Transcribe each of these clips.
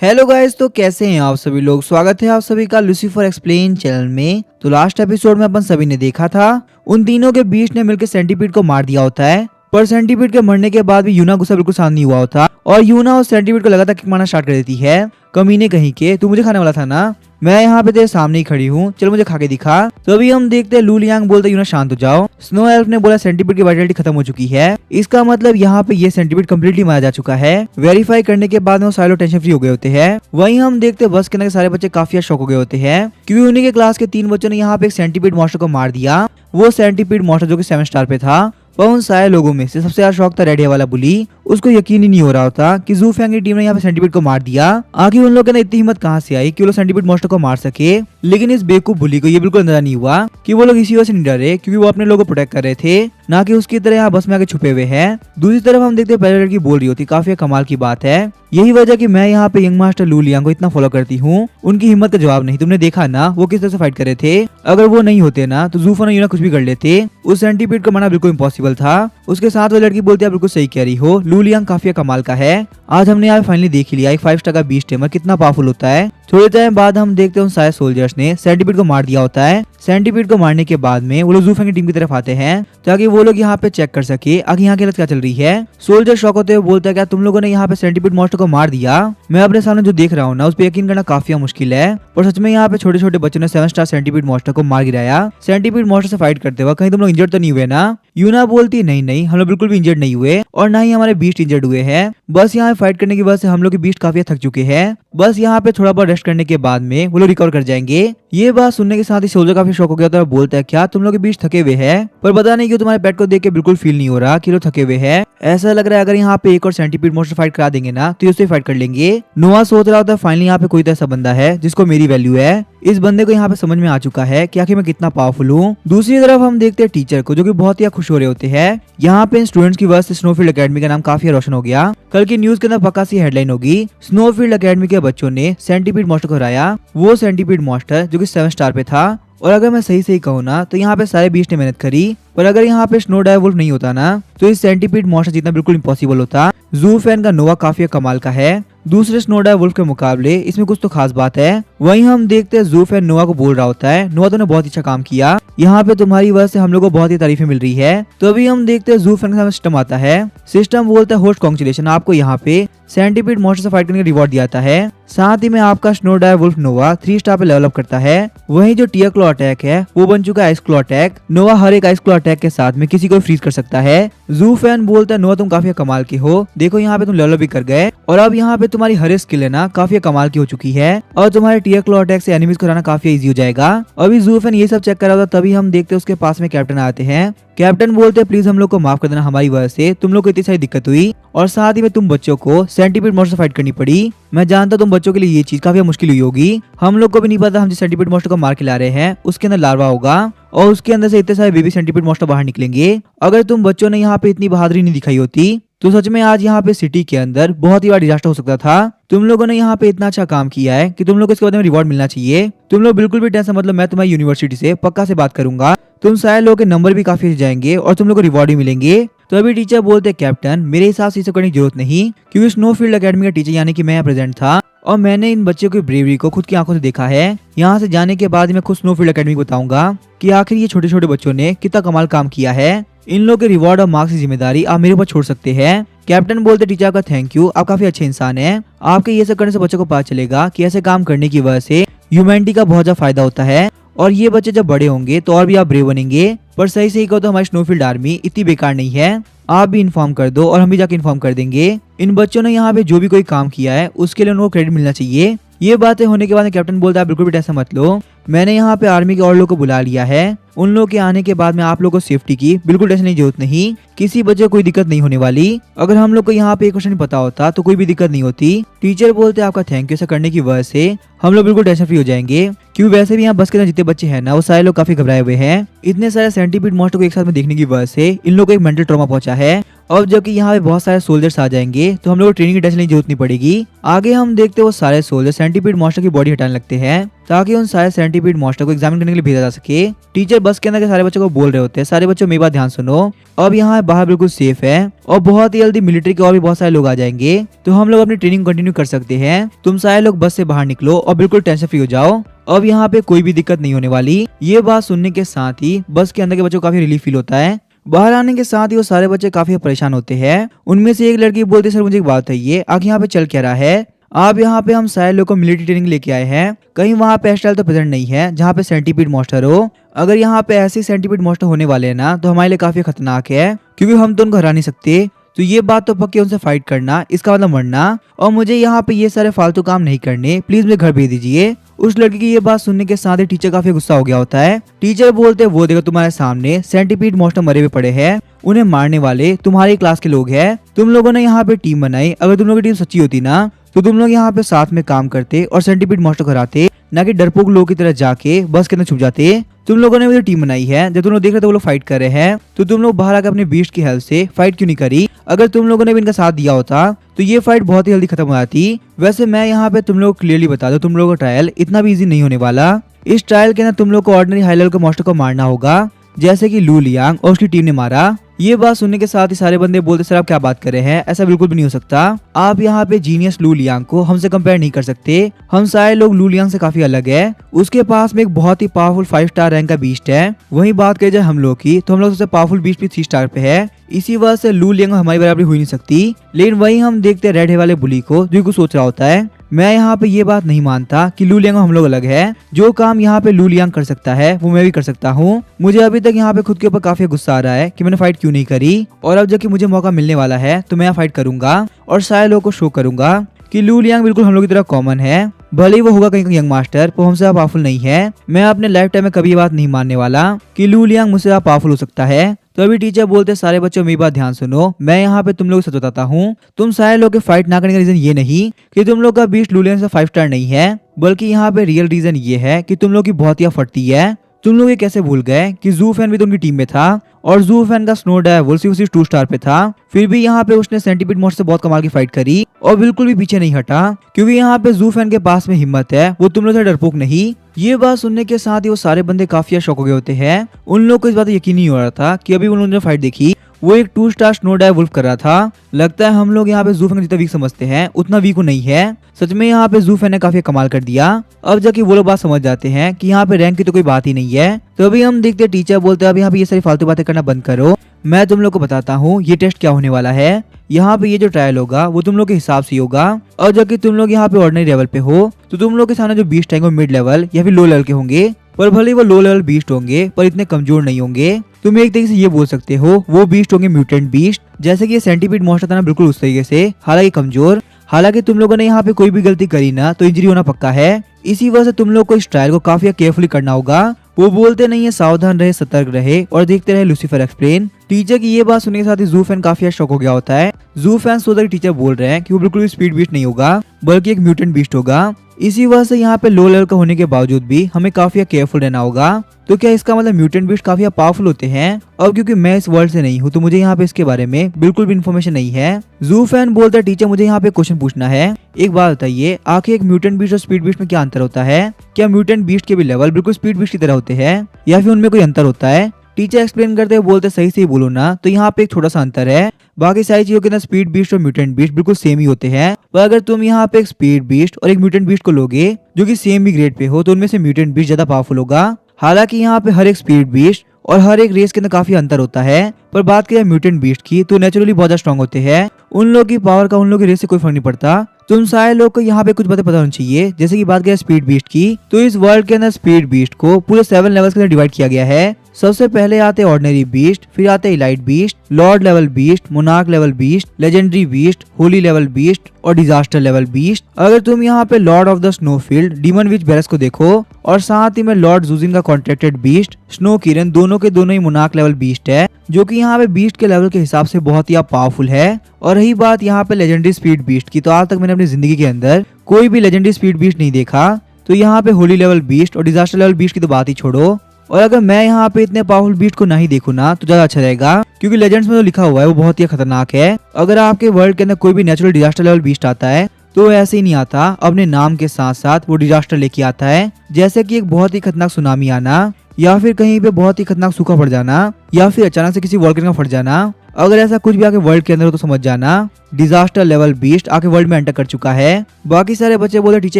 Hello guys, तो कैसे हैं आप सभी लोग। स्वागत है आप सभी का लूसीफर एक्सप्लेन चैनल में। तो लास्ट एपिसोड में अपन सभी ने देखा था उन तीनों के बीच ने मिलकर सेंटीपीड को मार दिया होता है, पर सेंटीपीड के मरने के बाद भी यूना गुस्सा बिल्कुल शांत नहीं हुआ होता और यूना उस सेंटीपीड को लगातार किक मारना स्टार्ट कर देती है। कमीने कहीं के, तू मुझे खाने वाला था ना, मैं यहाँ पे तेरे सामने ही खड़ी हूँ, चल मुझे खा के दिखा। तो अभी हम देखते हैं लू लियांग बोलते यूना शांत हो जाओ। स्नो एल्फ ने बोला सेंटीपीड की वाइटलिटी खत्म हो चुकी है, इसका मतलब यहाँ पे ये सेंटीपीड कम्प्लीटली मारा जा चुका है। वेरीफाई करने के बाद वो सारे लोग टेंशन फ्री हो गए होते हैं। वहीं हम देखते हैं बस के अंदर सारे बच्चे काफी शौक हो गए होते हैं क्योंकि उन्हीं के क्लास के 3 बच्चों ने यहाँ पे एक सेंटीपीड मॉन्स्टर को मार दिया। वो सेंटीपीड मॉन्स्टर जो कि 7 स्टार पे था। पर उन सारे लोगों में से सबसे ज्यादा शौक था रेड हेयर वाला बुली। उसको यकीन ही नहीं हो रहा होता कि ज़ू फेंग की टीम ने यहाँ पे सेंटीपीड को मार दिया। आखिर उन लोगों ने इतनी हिम्मत कहाँ से आई कि वो लोग सेंटीपीड मॉन्स्टर को मार सके। लेकिन इस बेवकूफ बुली को ये बिल्कुल अंदाजा नहीं हुआ कि वो लोग इसी वजह से नहीं डरे क्योंकि वो अपने लोगों को प्रोटेक्ट कर रहे थे, ना कि उसकी तरह यहाँ बस में आके छुपे हुए हैं। दूसरी तरफ हम देखते हैं पहले लड़की बोल रही होती, काफी कमाल की बात है। यही वजह कि मैं यहाँ पे यंग मास्टर लू लियांग को इतना फॉलो करती हूँ। उनकी हिम्मत का जवाब नहीं। तुमने देखा ना वो किस तरह से फाइट कर रहे थे। अगर वो नहीं होते ना तो ज़ू फेंग और यूना कुछ भी कर लेते। उस सेंटीपीड को मारना बिल्कुल इम्पॉसिबल था। उसके साथ वो लड़की बोलती है बिल्कुल सही कह रही हो, लू लियांग काफी कमाल का है। आज हमने यहाँ फाइनली देख लिया एक 5 स्टार का बीस्ट टेमर कितना पावरफुल होता है। थोड़े टाइम बाद हम देखते हैं उन सारे सोल्जर्स ने सेंटीपीड को मार दिया होता है। सेंटीपीड को मारने के बाद में वो लोग ज़ू फेंग की टीम की तरफ आते हैं ताकि वो लोग यहाँ पे चेक कर सके आगे यहाँ की हालत क्या चल रही है। सोल्जर शॉक होते हुए बोलता है क्या तुम लोगों ने यहाँ पे सेंटीपीड मॉन्स्टर को मार दिया। मैं अपने सामने जो देख रहा हूँ ना उस पर यकीन करना काफी मुश्किल है, पर सच में यहाँ पे छोटे छोटे बच्चों ने 7 स्टार सेंटीपीड मॉन्स्टर को मार गिराया। सेंटीपीड मॉन्स्टर से फाइट करते वक्त कहीं तुम लोग इंजर्ड तो नहीं हुए ना। यूना बोलती नहीं नहीं, हम लोग बिल्कुल भी इंजर्ड नहीं हुए और ना ही हमारे बीस्ट इंजर्ड हुए हैं। बस यहाँ फाइट करने की वजह से हम लोग के बीस्ट काफी थक चुके हैं। बस यहाँ पे थोड़ा बहुत रेस्ट करने के बाद में वो लोग रिकवर कर जाएंगे। ये बात सुनने के साथ ही सोल्जर काफी शौक हो गया था और बोलता है क्या तुम लोग के बीच थके हुए हैं, पर पता नहीं क्यों तुम्हारे पेट को देख के बिल्कुल फील नहीं हो रहा कि लोग थके हुए हैं। ऐसा लग रहा है अगर यहाँ पे एक और सेंटीपीड मॉन्स्टर फाइट करा देंगे ना तो ये उससे फाइट कर लेंगे। नोआ सोच रहा होता है फाइनली यहाँ पे कोई तो ऐसा बंदा है जिसको मेरी वैल्यू है। इस बंदे को यहाँ पे समझ में आ चुका है कि आखिर मैं कितना पावरफुल हूँ। दूसरी तरफ हम देखते हैं टीचर को जो कि बहुत ही खुश हो रहे होते हैं। यहाँ पे स्टूडेंट्स की वजह से स्नोफील्ड एकेडमी का नाम काफी रोशन हो गया। कल की न्यूज के अंदर पक्का सी हेडलाइन होगी, स्नोफील्ड एकेडमी के बच्चों ने सेंटीपीड मॉन्स्टर को हराया। वो सेंटीपीड मॉन्स्टर जो कि 7 स्टार पे था। और अगर मैं सही कहूँ ना तो यहाँ पे सारे बीस्ट ने मेहनत करी, पर अगर यहाँ पे स्नो डाई वुल्फ नहीं होता ना तो इस सेंटीपीड मॉन्स्टर जीतना बिल्कुल इम्पॉसिबल होता। ज़ू फेंग का नोवा काफी कमाल का है। दूसरे स्नो डाई वुल्फ के मुकाबले इसमें कुछ तो खास बात है। वहीं हम देखते हैं ज़ू फेंग नोवा को बोल रहा होता है, नोवा तुमने बहुत अच्छा काम किया, यहाँ पे तुम्हारी वजह से हम लोग को बहुत ही तारीफें मिल रही है। तो अभी हम देखते हैं ज़ू फेंग का सिस्टम आता है। सिस्टम बोलता है होस्ट कांग्रेचुलेशन, आपको यहाँ पे सेंटीपीड मॉन्स्टर से फाइट करने का रिवॉर्ड दिया जाता है। साथ ही में आपका स्नो डाई वुल्फ नोवा 3 स्टार पे लेवल अप करता है। वहीं जो टीयर क्लॉ अटैक है वो बन चुका है आइस क्लॉ अटैक। नोवा हर एक आइस क्लॉ अटैक के साथ में किसी को फ्रीज कर सकता है। ज़ू फेंग बोलता है नोवा तुम काफी कमाल के हो, देखो यहाँ पे तुम लेवल अप भी कर गए और अब यहाँ पे तुम्हारी हर एक स्किल है ना काफी कमाल की हो चुकी है और तुम्हारे टीयर क्लॉ अटैक से एनिमीज को हराना काफी इजी हो जाएगा। अभी ज़ू फेंग ये सब चेक कर रहा था, तभी हम देखते हैं उसके पास में कैप्टन आते हैं। कैप्टन बोलते हैं प्लीज हम लोग को माफ कर देना, हमारी वजह से तुम लोग को इतनी सारी दिक्कत हुई और साथ ही में तुम बच्चों को सेंटीपीड मॉन्स्टर से फाइट करनी पड़ी। मैं जानता तुम बच्चों के लिए ये चीज काफी मुश्किल हुई होगी। हम लोग को भी नहीं पता हम जिस सेंटीपीड मॉन्स्टर को मार के ला रहे हैं उसके अंदर लार्वा होगा और उसके अंदर से इतने सारे बेबी सेंटीपीड मॉन्स्टर बाहर निकलेंगे। अगर तुम बच्चों ने यहाँ पे इतनी बहादुरी नहीं दिखाई होती तो सच में आज यहाँ पे सिटी के अंदर बहुत ही बड़ा डिजास्टर हो सकता था। तुम लोगों ने यहाँ पे इतना अच्छा काम किया है कि तुम लोग को इसके बदले में रिवॉर्ड मिलना चाहिए। तुम लोग बिल्कुल भी टेंशन मतलब, मैं तुम्हारी यूनिवर्सिटी से पक्का से बात करूंगा, तुम सारे लोगों के नंबर भी काफी जाएंगे और तुम लोग को रिवॉर्ड भी मिलेंगे। तो अभी टीचर बोलते हैं कैप्टन मेरे हिसाब से इसे करने की जरूरत नहीं, क्योंकि स्नोफील्ड एकेडमी का टीचर यानी कि मैं यहाँ प्रेजेंट था और मैंने इन बच्चों की ब्रेवरी को खुद की आंखों से देखा है। यहाँ से जाने के बाद मैं खुद स्नोफील्ड एकेडमी को बताऊंगा कि आखिर ये छोटे छोटे बच्चों ने कितना कमाल काम किया है। इन लोगों के रिवॉर्ड और मार्क्स की जिम्मेदारी आप मेरे ऊपर छोड़ सकते हैं। कैप्टन बोलते टीचर का थैंक यू, आप काफी अच्छे इंसान हैं। आपके ये सब करने से बच्चों को पता चलेगा कि ऐसे काम करने की वजह से ह्यूमैनिटी का बहुत ज्यादा फायदा होता है और ये बच्चे जब बड़े होंगे तो और भी आप ब्रेव बनेंगे। पर सही कहो तो हमारी स्नोफील्ड आर्मी इतनी बेकार नहीं है, आप भी इन्फॉर्म कर दो और हम भी जाके इन्फॉर्म कर देंगे। इन बच्चों ने यहाँ पे जो भी कोई काम किया है उसके लिए उनको क्रेडिट मिलना चाहिए। ये बातें होने के बाद कैप्टन बोलता है बिल्कुल भी टेंशन मत लो, मैंने यहाँ पे आर्मी के और लोगों को बुला लिया है। उन लोगों के आने के बाद में आप लोगों को सेफ्टी की बिल्कुल टेंशन की जरूरत नहीं, किसी बच्चे को कोई दिक्कत नहीं होने वाली। अगर हम लोग को यहाँ पे एक क्वेश्चन पता होता तो कोई भी दिक्कत नहीं होती। टीचर बोलते हैं आपका थैंक यू, ऐसा करने की वजह से हम लोग बिल्कुल टेंशन फ्री हो जाएंगे, क्योंकि वैसे भी यहाँ बस के अंदर जितने बच्चे हैं ना वो सारे लोग काफी घबराए हुए हैं। इतने सारे सेंटीपीड मॉन्स्टर को एक साथ में देखने की वजह से इन लोगों को एक मेंटल ट्रॉमा पहुंचा है अब जबकि यहाँ पे बहुत सारे सोल्जर्स आ जाएंगे तो हम लोग को ट्रेनिंग की टेंशन की जरूरत नहीं पड़ेगी। आगे हम देखते वो सारे सोल्जर सेंटीपीड मॉन्स्टर की बॉडी हटाने लगते हैं ताकि उन सारे सेंटीपीड मॉन्स्टर को एग्जामिन करने के लिए भेजा जा सके। टीचर बस के अंदर के सारे बच्चों को बोल रहे होते हैं, सारे बच्चों मेरी बात ध्यान सुनो, अब यहाँ बाहर बिल्कुल सेफ है और बहुत ही जल्दी मिलिट्री के और भी बहुत सारे लोग आ जाएंगे तो हम लोग अपनी ट्रेनिंग कंटिन्यू कर सकते हैं। तुम सारे लोग बस से बाहर निकलो और बिल्कुल टेंशन फ्री हो जाओ, अब यहाँ पे कोई भी दिक्कत नहीं होने वाली। ये बात सुनने के साथ ही बस के अंदर के बच्चों को काफी रिलीफ फील होता है। बाहर आने के साथ ही वो सारे बच्चे काफी परेशान होते हैं। उनमें से एक लड़की बोलती, सर मुझे एक बात बताइए, आखिर यहाँ पे चल क्या रहा है? आप यहाँ पे हम सारे लोग को मिलिट्री ट्रेनिंग लेके आए हैं, कहीं वहाँ पे एस्ट्रल तो प्रेजेंट नहीं है जहाँ पे सेंटीपीड मॉन्स्टर हो। अगर यहाँ पे ऐसे सेंटीपीड मॉन्स्टर होने वाले हैं ना तो हमारे लिए काफी खतरनाक है, क्योंकि हम तो उनको हरा नहीं सकते। तो ये बात तो पक्की उनसे फाइट करना, इसका मतलब मरना, और मुझे यहाँ पे ये सारे फालतू काम नहीं करने, प्लीज मुझे घर भेज दीजिए। उस लड़की की ये बात सुनने के साथ ही टीचर काफी गुस्सा हो गया होता है। टीचर बोलते, वो देखो तुम्हारे सामने सेंटीपीड मॉन्स्टर मरे हुए पड़े हैं, उन्हें मारने वाले तुम्हारी क्लास के लोग हैं। तुम लोगों ने यहाँ पे टीम बनाई, अगर तुम लोगों की टीम सच्ची होती ना तो तुम लोग यहाँ पे साथ में काम करते और सेंटीपीड मॉन्स्टर को हराते, ना कि डरपोक लोगों की तरह जाके बस के अंदर छुप जाते। तुम लोगों ने भी टीम बनाई है, जब तुम लोग देख रहे थे वो लोग फाइट कर रहे हैं तो तुम लोग बाहर आकर अपने बीस्ट की हेल्प से फाइट क्यों नहीं करी? अगर तुम लोगों ने भी इनका साथ दिया होता तो ये फाइट बहुत ही जल्दी खत्म हो जाती। वैसे मैं यहाँ पे तुम लोग को क्लियरली बता दूं, तुम लोगों का ट्रायल इतना भी इजी नहीं होने वाला। इस ट्रायल के अंदर तुम लोग को ऑर्डिनरी हाई लेवल के मॉन्स्टर को मारना होगा, जैसे कि लू लियांग और उसकी टीम ने मारा। ये बात सुनने के साथ ही सारे बंदे बोलते, सर आप क्या बात कर रहे हैं, ऐसा बिल्कुल भी नहीं हो सकता। आप यहाँ पे जीनियस लू लियांग को हमसे कंपेयर नहीं कर सकते, हम सारे लोग लू लियांग से काफी अलग है। उसके पास में एक बहुत ही पावरफुल 5 स्टार रैंक का बीस्ट है। वहीं बात करें जाए हम लोग की तो हम लोग सबसे पावरफुल बीस्ट भी 3 स्टार पे है। इसी वजह से लू लियांग हमारी बराबरी हो नहीं सकती। लेकिन वही हम देखते रेड है वाले बुली को, जो कुछ सोच रहा होता है। मैं यहाँ पे ये बात नहीं मानता कि लू लियांग हम लोग अलग है। जो काम यहाँ पे लू लियांग कर सकता है वो मैं भी कर सकता हूँ। मुझे अभी तक यहाँ पे खुद के ऊपर काफी गुस्सा आ रहा है कि मैंने फाइट क्यों नहीं करी, और अब जबकि मुझे मौका मिलने वाला है तो मैं यहाँ फाइट करूंगा और सारे लोगों को शो करूंगा कि लू लियांग बिल्कुल हम लोग की तरह कॉमन है। भले ही वो होगा कहीं यंग मास्टर, पर हमसे पावरफुल नहीं है। मैं अपने लाइफ टाइम में कभी ये बात नहीं मानने वाला कि लू लियांग मुझसे पावरफुल हो सकता है। तो अभी टीचर बोलते, सारे बच्चों मेरी बात ध्यान सुनो, मैं यहाँ पे तुम लोग को सच बताता हूँ। तुम सारे लोग के फाइट ना करने का रीजन ये नहीं कि तुम लोग का बीस्ट लू लियांग से 5 स्टार नहीं है, बल्कि यहाँ पे रियल रीजन ये है कि तुम लोग की बहुत ही फटती है। तुम लोग ये कैसे भूल गए कि जू फैन भी तो उनकी टीम में था और जू फैन का स्नो डेविल उसी 2 स्टार पे था, फिर भी यहाँ पे उसने सेंटीपीड मॉन्स्टर से बहुत कमाल की फाइट करी और बिल्कुल भी पीछे नहीं हटा, क्योंकि यहाँ पे जू फैन के पास में हिम्मत है, वो तुम लोग से डरपोक नहीं। ये बात सुनने के साथ ही वो सारे बंदे काफी शॉक हो गए होते हैं। उन लोग को इस बात यकीन नहीं हो रहा था कि अभी उन्होंने जो फाइट देखी वो एक 2 स्टार स्नो डेविल कर रहा था। लगता है हम लोग यहाँ पे जू फैन जितना वीक समझते हैं उतना वीक नहीं है। सच में यहाँ पे जू फैन ने काफी कमाल कर दिया। अब जाके वो लोग बात समझ जाते हैं कि यहाँ पे रैंक की तो कोई बात ही नहीं है। तो अभी हम देखते टीचर बोलते हैं, अब यहाँ पे ये सारी फालतू बातें करना बंद करो, मैं तुम लोग को बताता हूँ ये टेस्ट क्या होने वाला है। यहाँ पे ये जो ट्रायल होगा वो तुम लोग के हिसाब से होगा, और जबकि तुम लोग यहाँ पे ऑर्डिनरी लेवल पे हो तो तुम लोग के सामने जो बीस्ट आएंगे मिड लेवल या फिर लो लेवल के होंगे, पर भले वो लो लेवल बीस्ट होंगे पर इतने कमजोर नहीं होंगे। तुम एक तरीके से ये बोल सकते हो वो बीस्ट होंगे म्यूटेंट बीस्ट, जैसे कि ये सेंटीपीड मॉन्स्टर था ना, बिल्कुल उस तरीके से, हालांकि कमजोर। हालांकि तुम लोगों ने यहाँ पे कोई भी गलती करी ना तो इंजरी होना पक्का है। इसी वजह से तुम लोग को इस ट्रायल को काफी केयरफुली करना होगा। वो बोलते नहीं है, सावधान रहे, सतर्क रहे और देखते रहे लूसीफर एक्सप्लेन। टीचर की ये बात सुनने के साथ ही जू फैन काफी शॉक हो गया होता है। जू फैन सोचा कि टीचर बोल रहे हैं कि वो बिल्कुल भी स्पीड बीस्ट नहीं होगा बल्कि एक म्यूटेंट बीस्ट होगा। इसी वजह से यहाँ पे लो लेवल का होने के बावजूद भी हमें काफी केयरफुल रहना होगा। तो क्या इसका मतलब म्यूटेंट बीस्ट काफी पावरफुल होते हैं? और क्योंकि मैं इस वर्ल्ड से नहीं हूँ तो मुझे यहाँ पे इसके बारे में बिल्कुल भी इन्फॉर्मेशन नहीं है। जू फैन बोलता है, टीचर मुझे यहाँ पे क्वेश्चन पूछना है, एक बात बताइए, आखिर एक म्यूटेंट बीस्ट और स्पीड बीस्ट में क्या अंतर होता है? क्या म्यूटेंट बीस्ट के भी लेवल बिल्कुल स्पीड बीस्ट की तरह होते हैं या फिर उनमें कोई अंतर होता है? टीचर एक्सप्लेन करते हुए बोलते, सही से ही बोलो ना, तो यहाँ पे एक छोटा सा अंतर है। बाकी सारी चीजों के अंदर स्पीड बीस्ट और म्यूटेंट बीस्ट बिल्कुल सेम ही होते हैं, पर अगर तुम यहाँ पे एक स्पीड बीस्ट और एक म्यूटेंट बीस्ट को लोगे जो कि सेम ही ग्रेड पे हो तो उनमें से म्यूटेंट बीस्ट ज्यादा पावरफुल होगा। हालांकि यहाँ पे हर एक स्पीड बीस्ट और हर एक रेस के अंदर काफी अंतर होता है, पर बात करें म्यूटेंट बीस्ट की तो नेचुरली बहुत ज्यादा स्ट्रॉन्ग होते हैं। उन लोग की पावर का उन लोग की रेस से कोई फर्क नहीं पड़ता। तुम सारे लोग को यहाँ पे कुछ बातें पता होनी चाहिए। जैसे कि बात करें स्पीड बीस्ट की तो इस वर्ल्ड के अंदर स्पीड बीस्ट को पूरे 7 लेवल्स के अंदर डिवाइड किया गया है। सबसे पहले आते ऑर्डिनरी बीस्ट, फिर आते elite beast, Lord level beast, monarch level beast, legendary beast, Holi level beast और डिजास्टर लेवल बीस्ट। अगर तुम यहाँ पे लॉर्ड ऑफ द स्नोफील्ड डीमन विच बेरस को देखो और साथ ही में लॉर्ड जूजिन का कॉन्ट्रैक्टेड बीस्ट स्नो किरण, दोनों के दोनों ही मोनार्क लेवल बीस्ट है, जो कि यहाँ पे बीस्ट के लेवल के हिसाब से बहुत ही पावरफुल है। और रही बात यहाँ पे लेजेंडरी स्पीड बीस्ट की, तो आज तक मैंने अपनी जिंदगी के अंदर कोई भी लेजेंडरी स्पीड बीस्ट नहीं देखा। तो यहाँ पे होली लेवल बीस्ट और डिजास्टर लेवल बीस्ट की तो बात ही छोड़ो, और अगर मैं यहाँ पे इतने पावरफुल बीस्ट को नहीं देखूँ ना तो ज्यादा अच्छा रहेगा, क्योंकि लेजेंड्स में जो लिखा हुआ है वो बहुत ही खतरनाक है। अगर आपके वर्ल्ड के अंदर कोई भी नेचुरल डिजास्टर लेवल बीस्ट आता है तो ऐसे ही नहीं आता, अपने नाम के साथ साथ वो डिजास्टर लेके आता है, जैसे कि एक बहुत ही खतरनाक सुनामी आना, या फिर कहीं पे बहुत ही खतरनाक सूखा पड़ जाना, या फिर अचानक से किसी वोल्केनो का फट जाना। अगर ऐसा कुछ भी आके वर्ल्ड के अंदर हो तो समझ जाना डिजास्टर लेवल बीस्ट आके वर्ल्ड में एंटर कर चुका है। बाकी सारे बच्चे बोले टीचर